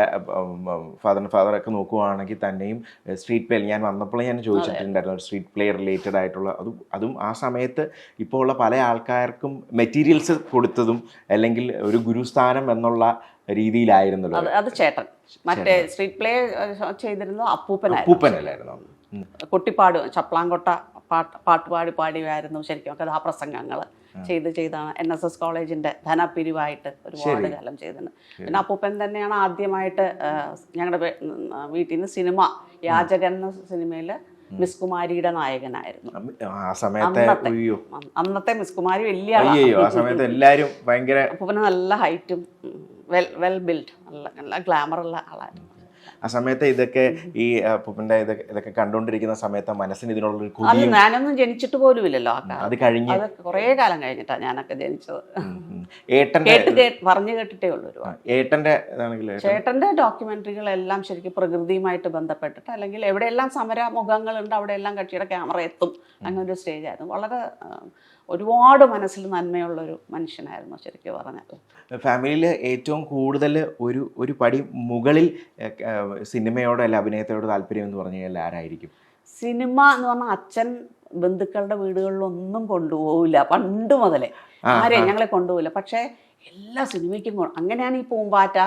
ഫാദറൊക്കെ നോക്കുകയാണെങ്കിൽ തന്നെയും സ്ട്രീറ്റ് പ്ലേ, ഞാൻ വന്നപ്പോൾ ഞാൻ ചോദിച്ചിട്ടുണ്ടായിരുന്നു സ്ട്രീറ്റ് പ്ലേ റിലേറ്റഡ് ആയിട്ടുള്ള അതും ആ സമയത്ത് ഇപ്പോൾ ഉള്ള പല ആൾക്കാർക്കും മെറ്റീരിയൽസ് കൊടുത്തതും അല്ലെങ്കിൽ ഒരു ഗുരുസ്ഥാനം എന്നുള്ള രീതിയിലായിരുന്നല്ലോ. അത് ചേട്ടൻ മറ്റേ സ്ട്രീറ്റ് പ്ലേ ചെയ്തിരുന്നത് അപ്പൂപ്പനല്ലായിരുന്നു. കൊട്ടിപ്പാട് ചപ്ലാംകൊട്ട പാട്ട് പാടിയായിരുന്നു ശരിക്കും കഥാപ്രസംഗങ്ങൾ ചെയ്താണ്. NSS കോളേജിന്റെ ധനപ്പിരിവായിട്ട് ഒരുപാട് കാലം ചെയ്തിട്ടുണ്ട്. പിന്നെ അപ്പൂപ്പൻ തന്നെയാണ് ആദ്യമായിട്ട് ഞങ്ങളുടെ വീട്ടിൽ നിന്ന് സിനിമ യാചകൻ എന്ന സിനിമയില് മിസ് കുമാരിയുടെ നായകനായിരുന്നു. അന്നത്തെ മിസ് കുമാരി വലിയ എല്ലാരും ഭയങ്കര, അപ്പൂപ്പന് നല്ല ഹൈറ്റും വെൽ ബിൽഡ്, നല്ല ഗ്ലാമറുള്ള ആളായിരുന്നു. ആ സമയത്ത് ഇതൊക്കെ ഈ അപ്പൂപ്പന്റെ ഇതൊക്കെ കണ്ടോണ്ടിരിക്കുന്ന സമയത്ത് മനസ്സിന് ഇതിനുള്ളൊരു അത് ഞാനൊന്നും ജനിച്ചിട്ട് പോലും ഇല്ലല്ലോ. അത് കഴിഞ്ഞ് അത് കുറേ കാലം കഴിഞ്ഞിട്ടാണ് ഞാനൊക്കെ ജനിച്ചത്. ഏട്ടന്റെ പറഞ്ഞു കേട്ടിട്ടേ ഉള്ളൂ. ചേട്ടന്റെ ഡോക്യുമെന്ററികളെല്ലാം ശരിക്കും പ്രകൃതിയുമായിട്ട് ബന്ധപ്പെട്ടിട്ട്, അല്ലെങ്കിൽ എവിടെയെല്ലാം സമരമുഖങ്ങളുണ്ട് അവിടെയെല്ലാം കക്ഷിയുടെ ക്യാമറ എത്തും, അങ്ങനെ ഒരു സ്റ്റേജ് ആയിരുന്നു. വളരെ ഒരുപാട് മനസ്സിൽ നന്മയുള്ളൊരു മനുഷ്യനായിരുന്നു ശരിക്കും പറഞ്ഞാൽ. ഫാമിലിയിൽ ഏറ്റവും കൂടുതൽ ഒരു പടി മുകളിൽ സിനിമയോട് അല്ല അഭിനയത്തോട് താല്പര്യം എന്ന് പറഞ്ഞു കഴിഞ്ഞാൽ ആരായിരിക്കും? സിനിമ എന്ന് പറഞ്ഞാൽ അച്ഛൻ ബന്ധുക്കളുടെ വീടുകളിലൊന്നും കൊണ്ടുപോകില്ല, പണ്ട് മുതലേ ആരെയും ഞങ്ങളെ കൊണ്ടുപോകില്ല. പക്ഷേ എല്ലാ സിനിമയ്ക്കും അങ്ങനെയാണ് ഈ പൂമ്പാറ്റ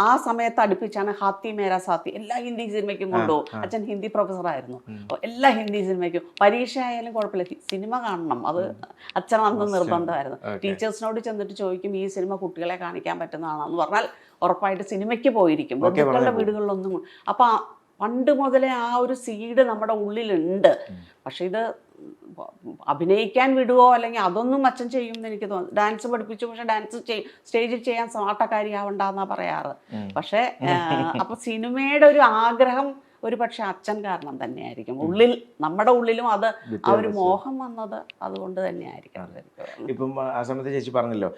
ആ സമയത്ത് അടുപ്പിച്ചാണ് ഹാത്തി മേരാ സാത്തി എല്ലാ ഹിന്ദി സിനിമയ്ക്കും കൊണ്ടുപോകും. അച്ഛൻ ഹിന്ദി പ്രൊഫസറായിരുന്നു. എല്ലാ ഹിന്ദി സിനിമയ്ക്കും പരീക്ഷ ആയാലും കുഴപ്പമില്ല, സിനിമ കാണണം, അത് അച്ഛൻ അന്ന് നിർബന്ധമായിരുന്നു. ടീച്ചേഴ്സിനോട് ചെന്നിട്ട് ചോദിക്കും ഈ സിനിമ കുട്ടികളെ കാണിക്കാൻ പറ്റുന്നതാണെന്ന് പറഞ്ഞാൽ ഉറപ്പായിട്ട് സിനിമയ്ക്ക് പോയിരിക്കും, ബന്ധുക്കളുടെ വീടുകളിലൊന്നും. അപ്പം പണ്ട് മുതലേ ആ ഒരു സീഡ് നമ്മുടെ ഉള്ളിലുണ്ട്. പക്ഷെ ഇത് അഭിനയിക്കാൻ വിടുവോ അല്ലെങ്കിൽ അതൊന്നും അച്ഛൻ ചെയ്യുമെന്ന് എനിക്ക് തോന്നുന്നു. ഡാൻസ് പഠിപ്പിച്ചു, പക്ഷെ ഡാൻസ് സ്റ്റേജിൽ ചെയ്യാൻ സ്മാർട്ടക്കാരിയാവണ്ടെന്നാ പറയാറ്. പക്ഷെ അപ്പൊ സിനിമയുടെ ഒരു ആഗ്രഹം ഒരു പക്ഷെ അച്ഛൻ കാരണം തന്നെയായിരിക്കും. നമ്മുടെ ഉള്ളിലും അത് ആ ഒരു മോഹം വന്നത് അതുകൊണ്ട് തന്നെയായിരിക്കും. ഇപ്പം ആ സമയത്ത് ചേച്ചി പറഞ്ഞല്ലോ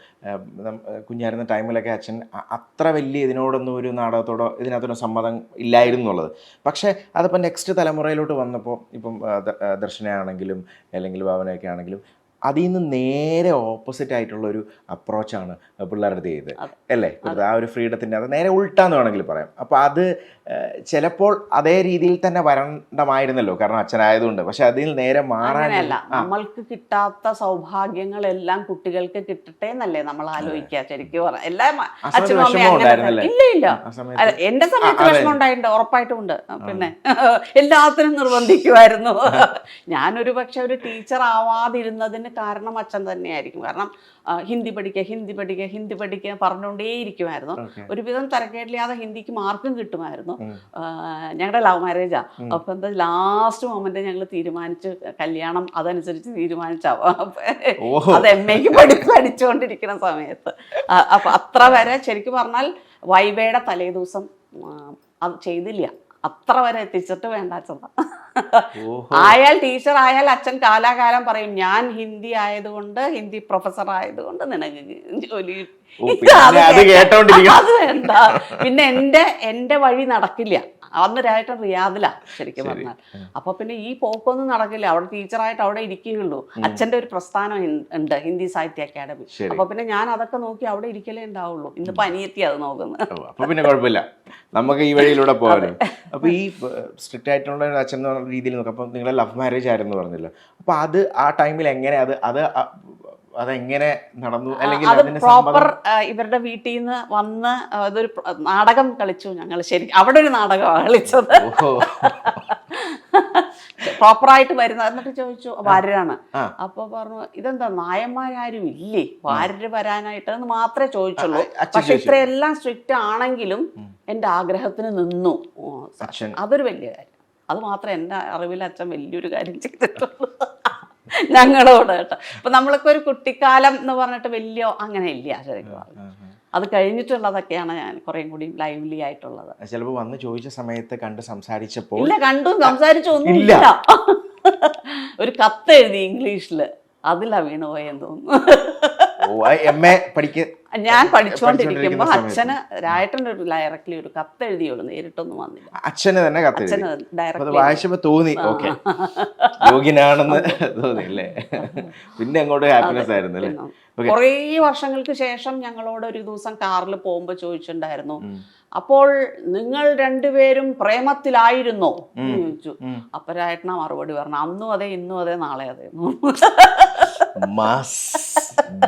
കുഞ്ഞായിരുന്ന ടൈമിലൊക്കെ അച്ഛൻ അത്ര വലിയ ഇതിനോടൊന്നും ഒരു നാടകത്തോടോ ഇതിനകത്തൊരു സമ്മതം ഇല്ലായിരുന്നു എന്നുള്ളത്. പക്ഷേ അതിപ്പോൾ നെക്സ്റ്റ് തലമുറയിലോട്ട് വന്നപ്പോൾ ഇപ്പം ദർശനയാണെങ്കിലും അല്ലെങ്കിൽ ഭാവനയൊക്കെ ആണെങ്കിലും അതിൽ നിന്ന് നേരെ ഓപ്പോസിറ്റ് ആയിട്ടുള്ളൊരു അപ്രോച്ചാണ് പിള്ളേരുടെ ചെയ്ത് അല്ലേ? ആ ഒരു ഫ്രീഡത്തിൻ്റെ അത് നേരെ ഉൾട്ടാന്ന് വേണമെങ്കിൽ പറയാം. അപ്പോൾ അത് ചിലപ്പോൾ അതേ രീതിയിൽ തന്നെ വരണ്ടമായിരുന്നല്ലോ, കാരണം അച്ഛനായതുകൊണ്ട്. പക്ഷെ അതിൽ നേരെ മാറാനല്ല, നമ്മൾക്ക് കിട്ടാത്ത സൗഭാഗ്യങ്ങളെല്ലാം കുട്ടികൾക്ക് കിട്ടട്ടെ എന്നല്ലേ നമ്മൾ ആലോചിക്കുക ശരിക്കും പറയാം. എല്ലാ അച്ഛനും അമ്മയും ഇല്ല എന്റെ സമയത്ത് വിഷമം ഉണ്ടായിട്ടുണ്ട്, ഉറപ്പായിട്ടും ഉണ്ട്. പിന്നെ എല്ലാത്തിനും നിർബന്ധിക്കുമായിരുന്നു. ഞാനൊരു പക്ഷെ ഒരു ടീച്ചർ ആവാതിരുന്നതിന് കാരണം അച്ഛൻ തന്നെയായിരിക്കും. കാരണം ഹിന്ദി പഠിക്കുക പറഞ്ഞുകൊണ്ടേയിരിക്കുമായിരുന്നു. ഒരുവിധം തരക്കേടില്ലാതെ ഹിന്ദിക്ക് മാർക്കും കിട്ടുമായിരുന്നു. ഞങ്ങളുടെ ലവ് മാരേജാ. അപ്പൊ എന്താ ലാസ്റ്റ് മൊമെന്റ് ഞങ്ങൾ തീരുമാനിച്ചു കല്യാണം അതനുസരിച്ച് തീരുമാനിച്ചാവാം. അത് MA പഠിച്ചുകൊണ്ടിരിക്കുന്ന സമയത്ത്. അപ്പൊ അത്ര വരെ ശരിക്കും പറഞ്ഞാൽ വൈബയുടെ തലേ ദിവസം അത് ചെയ്തില്ല, അത്ര വരെ എത്തിച്ചിട്ട് വേണ്ട അച്ഛൻ. ആയാൽ ടീച്ചർ ആയാൽ അച്ഛൻ കാലാകാലം പറയും ഞാൻ ഹിന്ദി ആയതുകൊണ്ട്, ഹിന്ദി പ്രൊഫസർ ആയതുകൊണ്ട് നിനക്ക് ജോലി അത് വേണ്ട. പിന്നെ എന്റെ വഴി നടക്കില്ല. അന്ന് രായിട്ട് റിയാദിലാ ശരിക്കും പറഞ്ഞാൽ. അപ്പൊ പിന്നെ ഈ പോക്കൊന്നും നടക്കില്ല. അവിടെ ടീച്ചറായിട്ട് അവിടെ ഇരിക്കുകയുള്ളൂ. അച്ഛന്റെ ഒരു പ്രസ്ഥാനം ഉണ്ട്, ഹിന്ദി സാഹിത്യ അക്കാദമി. അപ്പൊ പിന്നെ ഞാൻ അതൊക്കെ നോക്കി അവിടെ ഇരിക്കലേ ഉണ്ടാവുള്ളൂ. ഇന്നിപ്പോ അനിയത്തി അത് നോക്കുന്നത്. അപ്പൊ പിന്നെ കുഴപ്പമില്ല, നമുക്ക് ഈ വഴിയിലൂടെ പോകാനും. അപ്പൊ ഈ സ്ട്രിക്റ്റ് ആയിട്ടുള്ള അച്ഛൻ രീതിയിൽ നോക്കാം. അപ്പം നിങ്ങളെ ലവ് മാരേജ് ആയിരുന്നു പറഞ്ഞല്ലോ. അപ്പൊ അത് ആ ടൈമിൽ എങ്ങനെ അത് അതെങ്ങനെ നടന്നു, അല്ലെങ്കിൽ അത് അതിന് പ്രോപ്പർ ഇവരുടെ വീട്ടിൽ നിന്ന് വന്ന് അതൊരു നാടകം കളിച്ചു ഞങ്ങൾ. ശരി, അവിടെ ഒരു നാടകമാണ് കളിച്ചത്. പ്രോപ്പറായിട്ട് വരുന്നത്. എന്നിട്ട് ചോദിച്ചു വാര്യരാണ്. അപ്പൊ പറഞ്ഞു ഇതെന്താ നായന്മാരാരും ഇല്ലേ വാര്യര് വരാനായിട്ട് എന്ന് മാത്രമേ ചോദിച്ചുള്ളൂ. പക്ഷെ ഇത്രയെല്ലാം സ്ട്രിക്റ്റ് ആണെങ്കിലും എൻ്റെ ആഗ്രഹത്തിന് നിന്നു. അതൊരു വലിയ കാര്യം. അത് മാത്രമേ എൻ്റെ അറിവിൽ അച്ഛൻ വലിയൊരു കാര്യം ചെയ്തിട്ടുള്ളൂ ഞങ്ങളോട് കേട്ടോ. അപ്പൊ നമ്മളൊക്കെ ഒരു കുട്ടിക്കാലം എന്ന് പറഞ്ഞിട്ട് വലിയ അങ്ങനെ ഇല്ല ശരിക്കും. അത് കഴിഞ്ഞിട്ടുള്ളതൊക്കെയാണ് ഞാൻ കുറേം കൂടി ലൈവ്ലി ആയിട്ടുള്ളത്. ചിലപ്പോൾ വന്ന് ചോദിച്ച സമയത്ത് കണ്ട് സംസാരിച്ചപ്പോൾ ഇല്ല, കണ്ടു സംസാരിച്ചു ഒന്നുമില്ല. ഒരു കത്ത് എഴുതി ഇംഗ്ലീഷില്, അതിലാ വീണ് പോയെന്ന് തോന്നുന്നു. ഞാൻ പഠിച്ചുകൊണ്ടിരിക്കുമ്പോ അച്ഛന് രായട്ടൻ്റെ ഒരു ഡയറക്റ്റ്ലി ഒരു കത്ത് എഴുതിയുള്ളൂ, നേരിട്ടൊന്നും വന്നില്ല. അച്ഛന് തന്നെ കത്ത് അച്ഛന് ഡയറക്റ്റ് വായിച്ചപ്പോ തോന്നി ഓക്കെ യോഗ്യനാണെന്ന് തോന്നിയില്ലേ? പിന്നെ അങ്ങോട്ട് ഹാപ്പിനെസ് ആയിരുന്നു അല്ലേ? കുറേ വർഷങ്ങൾക്ക് ശേഷം ഞങ്ങളോട് ഒരു ദിവസം കാറിൽ പോകുമ്പോ ചോദിച്ചിട്ടുണ്ടായിരുന്നു, അപ്പോൾ നിങ്ങൾ രണ്ടുപേരും പ്രേമത്തിലായിരുന്നോ എന്ന് ചോദിച്ചു. അപ്പൊ രായട്ടന മറുപടി പറഞ്ഞു, അന്നും അതെ ഇന്നും അതെ നാളെ അതെ.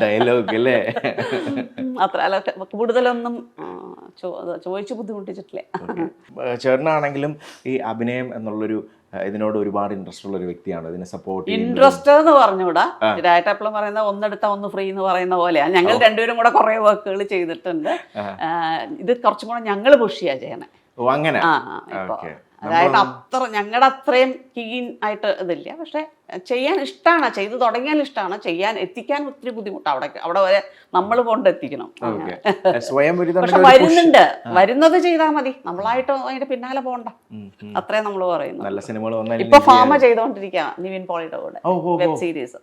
ഡയലോഗ് അല്ലേ? അത്ര അല്ല, കൂടുതലൊന്നും ചോദിച്ചു ബുദ്ധിമുട്ടിച്ചിട്ടില്ല. ചേട്ടനാണെങ്കിലും ഈ അഭിനയം എന്നുള്ളൊരു ഇതിനോട് ഒരുപാട് ഇൻട്രസ്റ്റ് ഉള്ള ഒരു വ്യക്തിയാണ്. ഇതിനെ സപ്പോർട്ട് ഇൻട്രസ്റ്റ് എന്ന് പറഞ്ഞൂടാ. രായിട്ട് എപ്പോഴും പറയുന്നത് ഒന്നെടുത്താ ഒന്ന് ഫ്രീ എന്ന് പറയുന്ന പോലെയാണ്. ഞങ്ങൾ രണ്ടുപേരും കൂടെ കുറെ വർക്കുകൾ ചെയ്തിട്ടുണ്ട്. ഇത് കുറച്ചും കൂടെ ഞങ്ങൾ പുഷ് ചെയ്യാ ചെയ്യണേ. അങ്ങനെ അതായത് അത്ര ഞങ്ങളുടെ അത്രയും കീൻ ആയിട്ട് ഇതില്ല. പക്ഷെ ചെയ്യാൻ ഇഷ്ടമാണ്, ചെയ്തു തുടങ്ങിയാൽ ഇഷ്ടമാണ്. ചെയ്യാൻ എത്തിക്കാൻ ഒത്തിരി ബുദ്ധിമുട്ടാണ്. അവിടെ വരെ നമ്മൾ കൊണ്ടെത്തിക്കണം. പക്ഷെ വരുന്നുണ്ട്, വരുന്നത് ചെയ്താൽ മതി, നമ്മളായിട്ട് അതിന്റെ പിന്നാലെ പോകണ്ട. അത്രേ നമ്മൾ പറയുന്നു. നല്ല സിനിമകൾ ഇപ്പൊ ഫാമ ചെയ്തോണ്ടിരിക്കുക നിവിൻ പോളിയുടെ കൂടെ വെബ് സീരീസ്.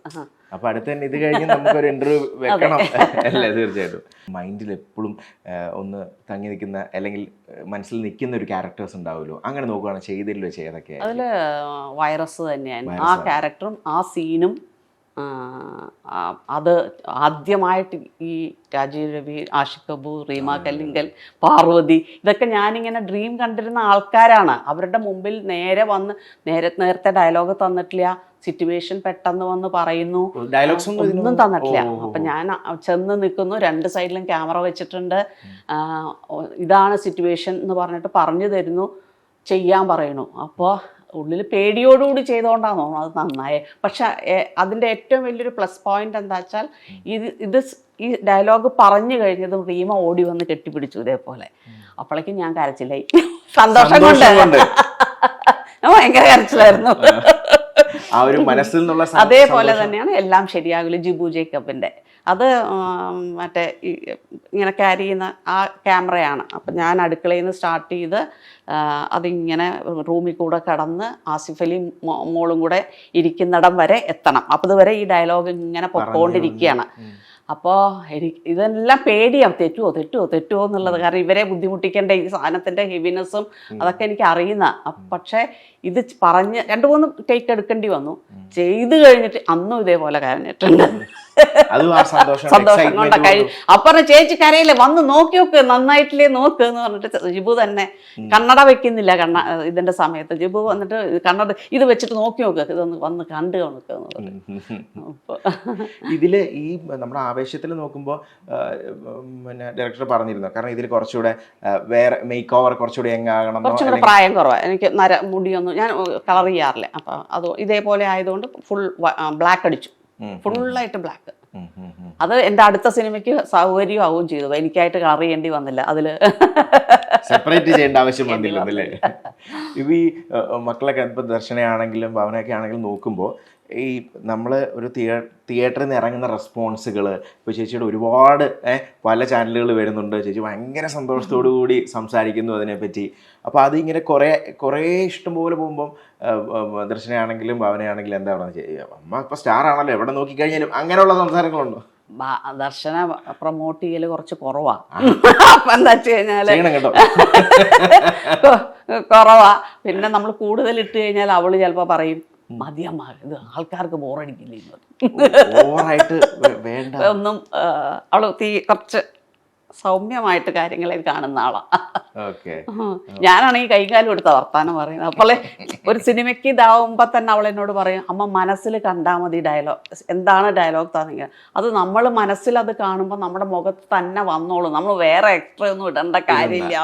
അപ്പൊ അടുത്ത് തന്നെ ഇത് കഴിഞ്ഞ് നമുക്കൊരു ഇന്റർവ്യൂ വെക്കണം അല്ലേ? തീർച്ചയായിട്ടും. മൈൻഡിൽ എപ്പോഴും ഒന്ന് തങ്ങി നിൽക്കുന്ന അല്ലെങ്കിൽ മനസ്സിൽ നിൽക്കുന്ന ഒരു ക്യാരക്ടേഴ്സ് ഉണ്ടാവുമല്ലോ, അങ്ങനെ നോക്കുകയാണ് ചെയ്തില്ല വെച്ച് ഏതൊക്കെ? അതില് വൈറസ് തന്നെയാണ് ആ ക്യാരക്ടറും ആ സീനും. അത് ആദ്യമായിട്ട് ഈ രാജീവ് രവി, ആഷിഖ് കപൂർ, റീമ കല്ലിങ്കൽ, പാർവതി, ഇതൊക്കെ ഞാനിങ്ങനെ ഡ്രീം കണ്ടിരുന്ന ആൾക്കാരാണ്. അവരുടെ മുമ്പിൽ നേരെ വന്ന് നേരത്തെ ഡയലോഗ് തന്നിട്ടില്ല, സിറ്റുവേഷൻ പെട്ടെന്ന് വന്ന് പറയുന്നു, ഒന്നും തന്നിട്ടില്ല. അപ്പൊ ഞാൻ ചെന്ന് നിൽക്കുന്നു, രണ്ട് സൈഡിലും ക്യാമറ വെച്ചിട്ടുണ്ട്, ഇതാണ് സിറ്റുവേഷൻ എന്ന് പറഞ്ഞിട്ട് പറഞ്ഞു തരുന്നു, ചെയ്യാൻ പറയുന്നു. അപ്പോൾ ഉള്ളിൽ പേടിയോടുകൂടി ചെയ്തുകൊണ്ടാണ് തോന്നുന്നു അത് നന്നായേ. പക്ഷെ അതിൻ്റെ ഏറ്റവും വലിയൊരു പ്ലസ് പോയിന്റ് എന്താ വെച്ചാൽ ഈ ഡയലോഗ് പറഞ്ഞു കഴിഞ്ഞതും റീമ ഓടി വന്ന് കെട്ടിപ്പിടിച്ചു ഇതേപോലെ. അപ്പോഴേക്കും ഞാൻ കരച്ചില്ലായി, സന്തോഷം കൊണ്ട്. ഭയങ്കര കരച്ചിലായിരുന്നു. ആ ഒരു മനസ്സിൽ നിന്നുള്ള അതേപോലെ തന്നെയാണ് എല്ലാം ശരിയാകില്ല ജിബു ജേക്കബിൻ്റെ. അത് മറ്റേ ഇങ്ങനെ ക്യാരി ചെയ്യുന്ന ആ ക്യാമറയാണ്. അപ്പം ഞാൻ അടുക്കളയിൽ നിന്ന് സ്റ്റാർട്ട് ചെയ്ത് അതിങ്ങനെ റൂമിൽ കൂടെ കടന്ന് ആസിഫ് അലി മോളും കൂടെ ഇരിക്കുന്നിടം വരെ എത്തണം. അപ്പോൾ ഇതുവരെ ഈ ഡയലോഗ് ഇങ്ങനെ പൊക്കോണ്ടിരിക്കുകയാണ്. അപ്പോൾ ഇതെല്ലാം പേടിയാവും, തെറ്റുമോ എന്നുള്ളത്. കാരണം ഇവരെ ബുദ്ധിമുട്ടിക്കേണ്ട ഈ സാധനത്തിൻ്റെ ഹെവിനെസ്സും അതൊക്കെ എനിക്ക് അറിയുന്ന. പക്ഷേ ഇത് പറഞ്ഞ് 2-3 ടേക്ക് എടുക്കേണ്ടി വന്നു. ചെയ്ത് കഴിഞ്ഞിട്ട് അന്നും ഇതേപോലെ കരഞ്ഞിട്ടുണ്ട്. സന്തോഷം കൊണ്ട് അപ്പറ ചേച്ചി കരയില്ലേ, വന്ന് നോക്കി നോക്ക്, നന്നായിട്ടില്ലേ നോക്ക് എന്ന് പറഞ്ഞിട്ട് ജിബു തന്നെ കണ്ണട വെക്കുന്നില്ല. ഇതിന്റെ സമയത്ത് ജിബു വന്നിട്ട് കണ്ണട ഇത് വെച്ചിട്ട് നോക്കി നോക്ക്, ഇതൊന്ന് വന്ന് കണ്ടു നോക്കുക. ഇതില് ഈ നമ്മുടെ ആവേശത്തിൽ നോക്കുമ്പോൾ പിന്നെ ഡയറക്ടർ പറഞ്ഞിരുന്നു, കാരണം ഇതിൽ കുറച്ചുകൂടെ വേറെ മേക്ക് ഓവർ കുറച്ചുകൂടെ എങ്ങാകണം, കുറച്ചുകൂടെ പ്രായം കുറവാണ് എനിക്ക്. മുടിയൊന്നും ഞാൻ കളർ ചെയ്യാറില്ല. അപ്പൊ അത് ഇതേപോലെ ആയതുകൊണ്ട് ഫുൾ ബ്ലാക്ക് അടിച്ചു, ഫുള്ളായിട്ട് ബ്ലാക്ക്. അത് എൻ്റെ അടുത്ത സിനിമയ്ക്ക് സൗകര്യമാവുകയും ചെയ്തു. എനിക്കായിട്ട് കളർ ചെയ്യേണ്ടി വന്നില്ല, അതില് സെപ്പറേറ്റ് ചെയ്യേണ്ട ആവശ്യം വന്നില്ലേ? ഇപ്പൊ ഈ മക്കളൊക്കെ ഇപ്പൊ ദർശനയാണെങ്കിലും ഭവനൊക്കെ ആണെങ്കിലും നോക്കുമ്പോൾ ഈ നമ്മൾ ഒരു തിയേറ്ററിൽ നിന്ന് ഇറങ്ങുന്ന റെസ്പോൺസുകൾ ഇപ്പോൾ ചേച്ചിയുടെ ഒരുപാട് പല ചാനലുകൾ വരുന്നുണ്ട്, ചേച്ചി ഭയങ്കര സന്തോഷത്തോടു കൂടി സംസാരിക്കുന്നു അതിനെപ്പറ്റി. അപ്പോൾ അതിങ്ങനെ കുറേ ഇഷ്ടംപോലെ പോകുമ്പം ദർശനയാണെങ്കിലും ഭാവനയാണെങ്കിലും എന്താ പറയുക, അമ്മ ഇപ്പോൾ സ്റ്റാർ ആണല്ലോ എവിടെ നോക്കിക്കഴിഞ്ഞാലും, അങ്ങനെയുള്ള സംസാരങ്ങളുണ്ടോ? ദർശന പ്രൊമോട്ട് ചെയ്യല് കുറച്ച് കുറവാ. അപ്പൊ എന്താ വെച്ച് കഴിഞ്ഞാല് കുറവാ. പിന്നെ നമ്മൾ കൂടുതൽ ഇട്ട് കഴിഞ്ഞാൽ അവള് ചിലപ്പോ പറയും മതിയമ്മ, ഇത് ആൾക്കാർക്ക് ബോറടിക്കില്ലേ, ഒന്നും അവള് കുറച്ച് സൗമ്യമായിട്ട് കാര്യങ്ങളെ കാണുന്ന ആളാണ്. ഓക്കെ. ഞാനാണെങ്കിൽ കൈകാലം എടുത്ത വർത്താനം പറയുന്നത്. അപ്പോൾ ഒരു സിനിമയ്ക്ക് ഇതാവുമ്പോൾ തന്നെ അവൾ എന്നോട് പറയും, അമ്മ മനസ്സിൽ കണ്ടാൽ മതി ഡയലോഗ്, എന്താണ് ഡയലോഗ് താണെങ്കിൽ അത് നമ്മൾ മനസ്സിൽ അത് കാണുമ്പോൾ നമ്മുടെ മുഖത്ത് തന്നെ വന്നോളൂ, നമ്മൾ വേറെ എക്സ്ട്രാ ഒന്നും ഇടേണ്ട കാര്യമില്ല.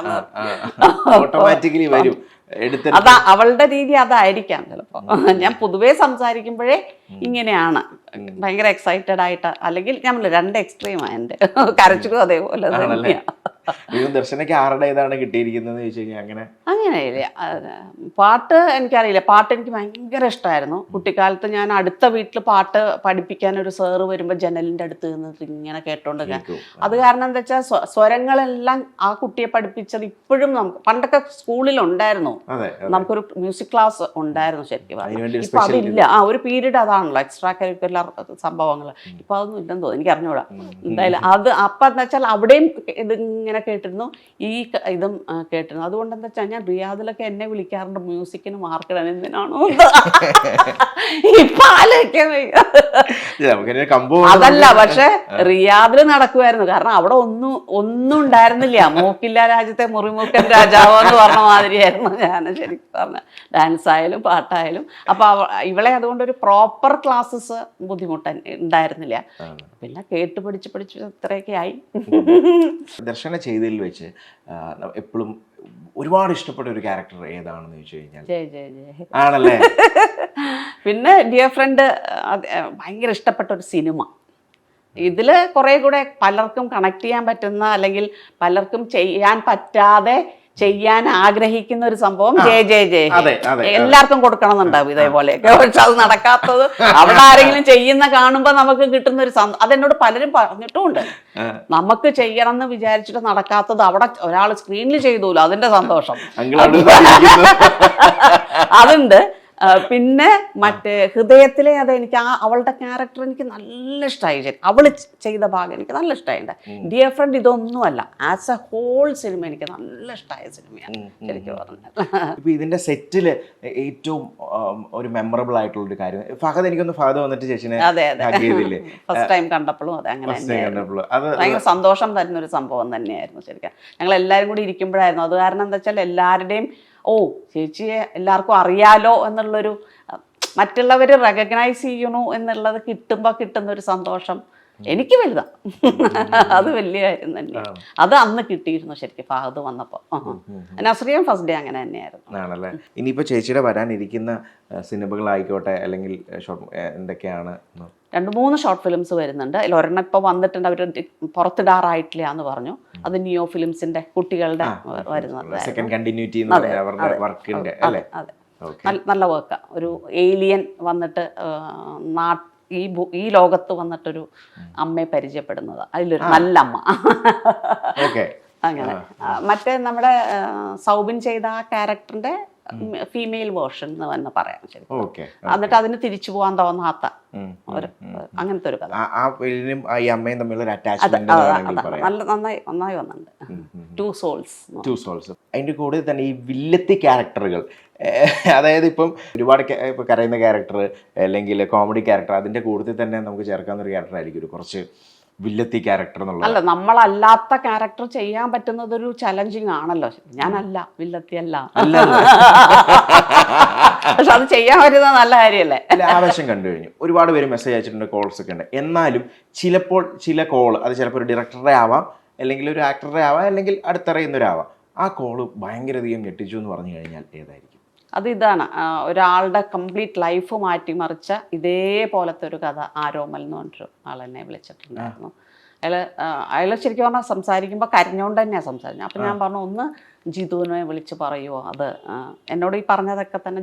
ഓട്ടോമാറ്റിക്കലി വരും. അതാ അവളുടെ രീതി അതായിരിക്കാം ചിലപ്പോ. ഞാൻ പൊതുവേ സംസാരിക്കുമ്പോഴേ ഇങ്ങനെയാണ്, ഭയങ്കര എക്സൈറ്റഡ് ആയിട്ട്, അല്ലെങ്കിൽ ഞാൻ രണ്ട് എക്സ്ട്രീമാണ് എൻ്റെ കരച്ചിലും അതേപോലെ തന്നെയാണ്. ദർശനയ്ക്ക് ആരുടെ ഇതാണ് കിട്ടിയിരിക്കുന്നത് ചോദിച്ചു കഴിഞ്ഞാൽ അങ്ങനെ അങ്ങനെയില്ല. പാട്ട് എനിക്കറിയില്ല, പാട്ട് എനിക്ക് ഭയങ്കര ഇഷ്ടമായിരുന്നു കുട്ടിക്കാലത്ത്. ഞാൻ അടുത്ത വീട്ടിൽ പാട്ട് പഠിപ്പിക്കാൻ ഒരു സാറ് വരുമ്പോൾ ജനലിൻ്റെ അടുത്ത് നിന്നിട്ട് ഇങ്ങനെ കേട്ടോണ്ട്. അത് കാരണം എന്താ വെച്ചാൽ സ്വരങ്ങളെല്ലാം ആ കുട്ടിയെ പഠിപ്പിച്ചത് ഇപ്പോഴും നമുക്ക്, പണ്ടൊക്കെ സ്കൂളിലുണ്ടായിരുന്നു, നമുക്കൊരു മ്യൂസിക് ക്ലാസ് ഉണ്ടായിരുന്നു ശരിക്കും പറഞ്ഞു. ഇപ്പൊ അതില്ല. ഒരു പീരീഡ് അതാണല്ലോ എക്സ്ട്രാ കരിക്കുലർ സംഭവങ്ങൾ. ഇപ്പൊ അതൊന്നും ഇല്ലെന്ന് തോന്നുന്നു, എനിക്ക് അറിഞ്ഞൂടാ എന്തായാലും. അത് അപ്പം എന്താ വെച്ചാൽ അവിടെയും ഇതിങ്ങനെ കേട്ടിരുന്നു, ഈ ഇതും കേട്ടിരുന്നു. അതുകൊണ്ട് എന്താ വെച്ചാൽ ഞാൻ റിയാദിലൊക്കെ എന്നെ വിളിക്കാറുണ്ട് മ്യൂസിക്കിന് മാർക്കിടാൻ. എന്തിനാണോ ഇപ്പൊ ആലോചിക്കാൻ അതല്ല, പക്ഷെ റിയാദില് നടക്കുമായിരുന്നു. കാരണം അവിടെ ഒന്നും ഉണ്ടായിരുന്നില്ല. മൂക്കില്ല രാജ്യത്തെ മുറിമൂക്കൻ രാജാവോ എന്ന് പറഞ്ഞ മാതിരിയായിരുന്നു ഞാൻ ശരിക്കും പറഞ്ഞ, ഡാൻസ് ആയാലും പാട്ടായാലും. അപ്പൊ ഇവളെ അതുകൊണ്ട് ഒരു പ്രോപ്പർ ക്ലാസ്സസ് ബുദ്ധിമുട്ട് ഉണ്ടായിരുന്നില്ല. പിന്നെ കേട്ട് പഠിച്ച് ഇത്രയൊക്കെ ആയി. ദർശന ചെയ്തതിൽ വെച്ച് എപ്പോഴും ഒരുപാട് ഇഷ്ടപ്പെട്ട ഒരു ക്യാരക്ടർ ഏതാണെന്ന് ചോദിച്ചു കഴിഞ്ഞാൽ? ജയ ആണല്ലേ. പിന്നെ ഡിയർ ഫ്രണ്ട് ഭയങ്കര ഇഷ്ടപ്പെട്ട ഒരു സിനിമ. ഇതില് കുറെ കൂടെ പലർക്കും കണക്ട് ചെയ്യാൻ പറ്റുന്ന, അല്ലെങ്കിൽ പലർക്കും ചെയ്യാൻ പറ്റാതെ ചെയ്യാൻ ആഗ്രഹിക്കുന്ന ഒരു സംഭവം ജയ എല്ലാവർക്കും കൊടുക്കണം എന്നുണ്ടാവും ഇതേപോലെയൊക്കെ. പക്ഷെ അത് നടക്കാത്തത് അവിടെ ആരെങ്കിലും ചെയ്യുന്ന കാണുമ്പോ നമുക്ക് കിട്ടുന്ന ഒരു അതെന്നോട് പലരും പറഞ്ഞിട്ടുമുണ്ട്. നമുക്ക് ചെയ്യണം എന്ന് വിചാരിച്ചിട്ട് നടക്കാത്തത് അവിടെ ഒരാൾ സ്ക്രീനിൽ ചെയ്തൂല്ലോ, അതിന്റെ സന്തോഷം അതുണ്ട്. പിന്നെ മറ്റേ ഹൃദയത്തിലെ എനിക്ക് അവളുടെ ക്യാരക്ടർ എനിക്ക് നല്ല ഇഷ്ടമായി. അവള് ചെയ്ത ഭാഗം എനിക്ക് നല്ല ഇഷ്ടമായിട്ടുണ്ട്. ഡിയർ ഫ്രണ്ട് ഇതൊന്നുമല്ല, ആസ് എ ഹോൾ സിനിമ എനിക്ക് നല്ല ഇഷ്ടമായ സിനിമയാണ് ശരിക്കും പറഞ്ഞാൽ. ഇപ്പൊ ഇതിന്റെ സെറ്റില് ഏറ്റവും ഒരു മെമ്മറബിൾ ആയിട്ടുള്ള ഒരു കാര്യം ഫഹദ്, എനിക്കൊന്ന് ഫഹദ് വന്നിട്ട് ചേച്ചിനെ ഫസ്റ്റ് ടൈം കണ്ടപ്പോഴും അതെ അങ്ങനെ ഭയങ്കര സന്തോഷം തരുന്ന ഒരു സംഭവം തന്നെയായിരുന്നു ശരിക്കും. ഞങ്ങൾ എല്ലാവരും കൂടി ഇരിക്കുമ്പോഴായിരുന്നു. അത് കാരണം എന്താ വെച്ചാൽ എല്ലാവരുടെയും ചേച്ചിയെ എല്ലാവർക്കും അറിയാലോ എന്നുള്ളൊരു, മറ്റുള്ളവർ റെക്കഗ്നൈസ് ചെയ്യണു എന്നുള്ളത് കിട്ടുമ്പോൾ കിട്ടുന്നൊരു സന്തോഷം എനിക്ക് വലുതാ. അത് വലിയ കാര്യം തന്നെയാണ്. അത് അന്ന് കിട്ടിയിരുന്നു ശരിക്കും ഫഹദ് വന്നപ്പോൾ. നസ്രിയയും ഫസ്റ്റ് ഡേ അങ്ങനെ തന്നെയായിരുന്നു. ആണല്ലേ. ഇനിയിപ്പോൾ ചേച്ചിയുടെ വരാനിരിക്കുന്ന സിനിമകളായിക്കോട്ടെ, അല്ലെങ്കിൽ എന്തൊക്കെയാണ്? 2-3 ഷോർട്ട് ഫിലിംസ് വരുന്നുണ്ട്. അതിൽ ഒരെണ്ണം ഇപ്പോൾ വന്നിട്ടുണ്ട്, അവർ പുറത്തിടാറായിട്ടില്ല എന്ന് പറഞ്ഞു. അത് നിയോ ഫിലിംസിന്റെ കുട്ടികളുടെ വരുന്നത്. നല്ല വർക്കാ. ഒരു ഏലിയൻ വന്നിട്ട് ഈ ലോകത്ത് വന്നിട്ടൊരു അമ്മയെ പരിചയപ്പെടുന്നത്. അതിലൊരു നല്ല അമ്മ അങ്ങനെ. മറ്റേ നമ്മുടെ സൗബിൻ ചെയ്ത ആ ക്യാരക്ടറിന്റെ ഫീമെയിൽ വേർഷൻ എന്ന് തന്നെ പറയാം ശരി. എന്നിട്ട് അതിന് തിരിച്ചു പോകാൻ തോന്നാത്ത അങ്ങനത്തെ ഒരു കഥ. നന്നായി വന്നിട്ടുണ്ട്. Two souls. അതിന്റെ കൂടെ തന്നെ ഈ വില്ലത്തി ക്യാരക്ടറുകൾ, അതായത് ഇപ്പം ഒരുപാട് ഇപ്പൊ കരയുന്ന ക്യാരക്ടർ അല്ലെങ്കിൽ കോമഡി ക്യാരക്ടർ, അതിന്റെ കൂട്ടത്തിൽ തന്നെ നമുക്ക് ചേർക്കാവുന്ന ഒരു ക്യാരക്ടർ ആയിരിക്കും ഒരു കുറച്ച് വില്ലത്തി ക്യാരക്ടർ എന്നുള്ളത്. അല്ല, നമ്മളല്ലാത്ത ക്യാരക്ടർ ചെയ്യാൻ പറ്റുന്നത് ഒരു ചലഞ്ചിങ് ആണല്ലോ. ഞാനല്ല വില്ലത്തി അല്ല, പക്ഷെ അത് ചെയ്യാൻ പറ്റുന്നത് നല്ല കാര്യമല്ലേ. ആവശ്യം കണ്ടു കഴിഞ്ഞു. ഒരുപാട് പേര് മെസ്സേജ് അയച്ചിട്ടുണ്ട്, കോൾസ് ഒക്കെ ഉണ്ട്. എന്നാലും ചിലപ്പോൾ ചില കോൾ, അത് ചിലപ്പോൾ ഒരു ഡയറക്ടറുടെ ആവാം, അല്ലെങ്കിൽ ഒരു ആക്ടറുടെ ആവാം, അല്ലെങ്കിൽ അടുത്തറിയുന്നവരാവാം. ആ കോള് ഭയങ്കരധികം ഞെട്ടിച്ചു എന്ന് പറഞ്ഞു കഴിഞ്ഞാൽ ഏതായിരിക്കും? അത് ഇതാണ്, ഒരാളുടെ കംപ്ലീറ്റ് ലൈഫ് മാറ്റിമറിച്ച ഇതേപോലത്തെ ഒരു കഥ ആരോമൽ എന്ന് പറഞ്ഞൊരു ആളെന്നെ വിളിച്ചിട്ടുണ്ടായിരുന്നു. അയാൾ ശരിക്കും പറഞ്ഞാൽ സംസാരിക്കുമ്പോൾ കരഞ്ഞുകൊണ്ട് തന്നെയാണ് സംസാരിച്ചത്. അപ്പം ഞാൻ പറഞ്ഞു, ഒന്ന് ജിതുവിനെ വിളിച്ച് പറയുമോ? അത് എന്നോട് ഈ പറഞ്ഞതൊക്കെ തന്നെ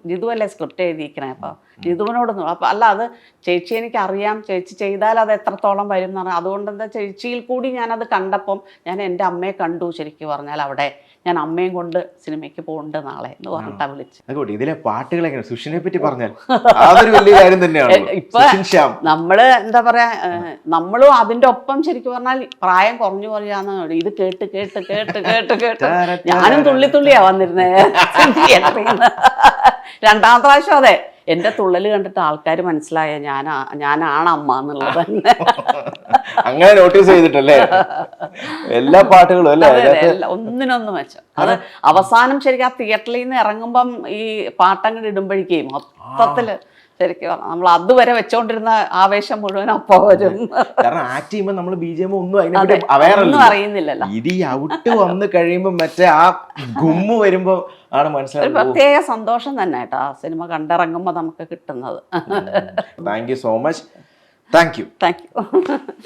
ജിതു അല്ലേ സ്ക്രിപ്റ്റ് എഴുതിയിരിക്കണേ, അപ്പോൾ ജിതുവിനോടൊന്നും അപ്പം അല്ല, അത് ചേച്ചി എനിക്കറിയാം, ചേച്ചി ചെയ്താൽ അത് എത്രത്തോളം വരും എന്ന് പറഞ്ഞാൽ. അതുകൊണ്ട് എന്താ, ചേച്ചിയിൽ കൂടി ഞാനത് കണ്ടപ്പം ഞാൻ എൻ്റെ അമ്മയെ കണ്ടു. ശരിക്കും പറഞ്ഞാൽ അവിടെ ഞാൻ അമ്മയും കൊണ്ട് സിനിമയ്ക്ക് പോകുന്നുണ്ട് നാളെ എന്ന് പറഞ്ഞിട്ടാ വിളിച്ചു. ഇതിലെ പാട്ടുകളൊക്കെ സുഷിനെ പറ്റി പറഞ്ഞാൽ അതൊരു വലിയ കാര്യം തന്നെയാണ്. ഇപ്പൊ നമ്മള് എന്താ പറയാ, നമ്മളും അതിന്റെ ഒപ്പം ശരിക്കും പറഞ്ഞാൽ പ്രായം കുറഞ്ഞു പറയാന്ന്. ഇത് കേട്ട് കേട്ട് കേട്ട് കേട്ട് കേട്ട് ഞാനും തുള്ളിയാ വന്നിരുന്നേ. രണ്ടാമത്തെ പ്രാവശ്യം അതെ, എന്റെ തുള്ളല് കണ്ടിട്ട് ആൾക്കാർ മനസ്സിലായ ഞാനാണ് അമ്മ എന്നുള്ളത് തന്നെ. അങ്ങനെ നോട്ടീസ് ചെയ്തിട്ടല്ലേ എല്ലാ പാട്ടുകളും അല്ലേ അതെ, അതെ, ഒന്നിനൊന്ന് മെച്ചം. അത് അവസാനം ശരിക്കും ആ തിയേറ്ററിൽ നിന്ന് ഇറങ്ങുമ്പം ഈ പാട്ടങ്ങട് ഇടുമ്പോഴേക്കും മൊത്തത്തില് ശരിക്കും നമ്മൾ അതുവരെ വെച്ചോണ്ടിരുന്ന ആവേശം മുഴുവൻ അപ്പോ വരും. കാരണം ആക്ട് ചെയ്യുമ്പോൾ നമ്മൾ BGM ഒന്നും അതിനെപ്പറ്റി അവയർ ഒന്നും അറിയുന്നില്ലല്ലോ. ഇടി ഔട്ട് വന്ന് കഴിയുമ്പോ മറ്റേ ആ ഗുമ്മ് വരുമ്പോ ആണ് ഒരു മനസ്സിലായത്. പ്രത്യേക സന്തോഷം തന്നെ കേട്ടോ ആ സിനിമ കണ്ടിറങ്ങുമ്പോ നമുക്ക് കിട്ടുന്നത്. Thank you so much. Thank you.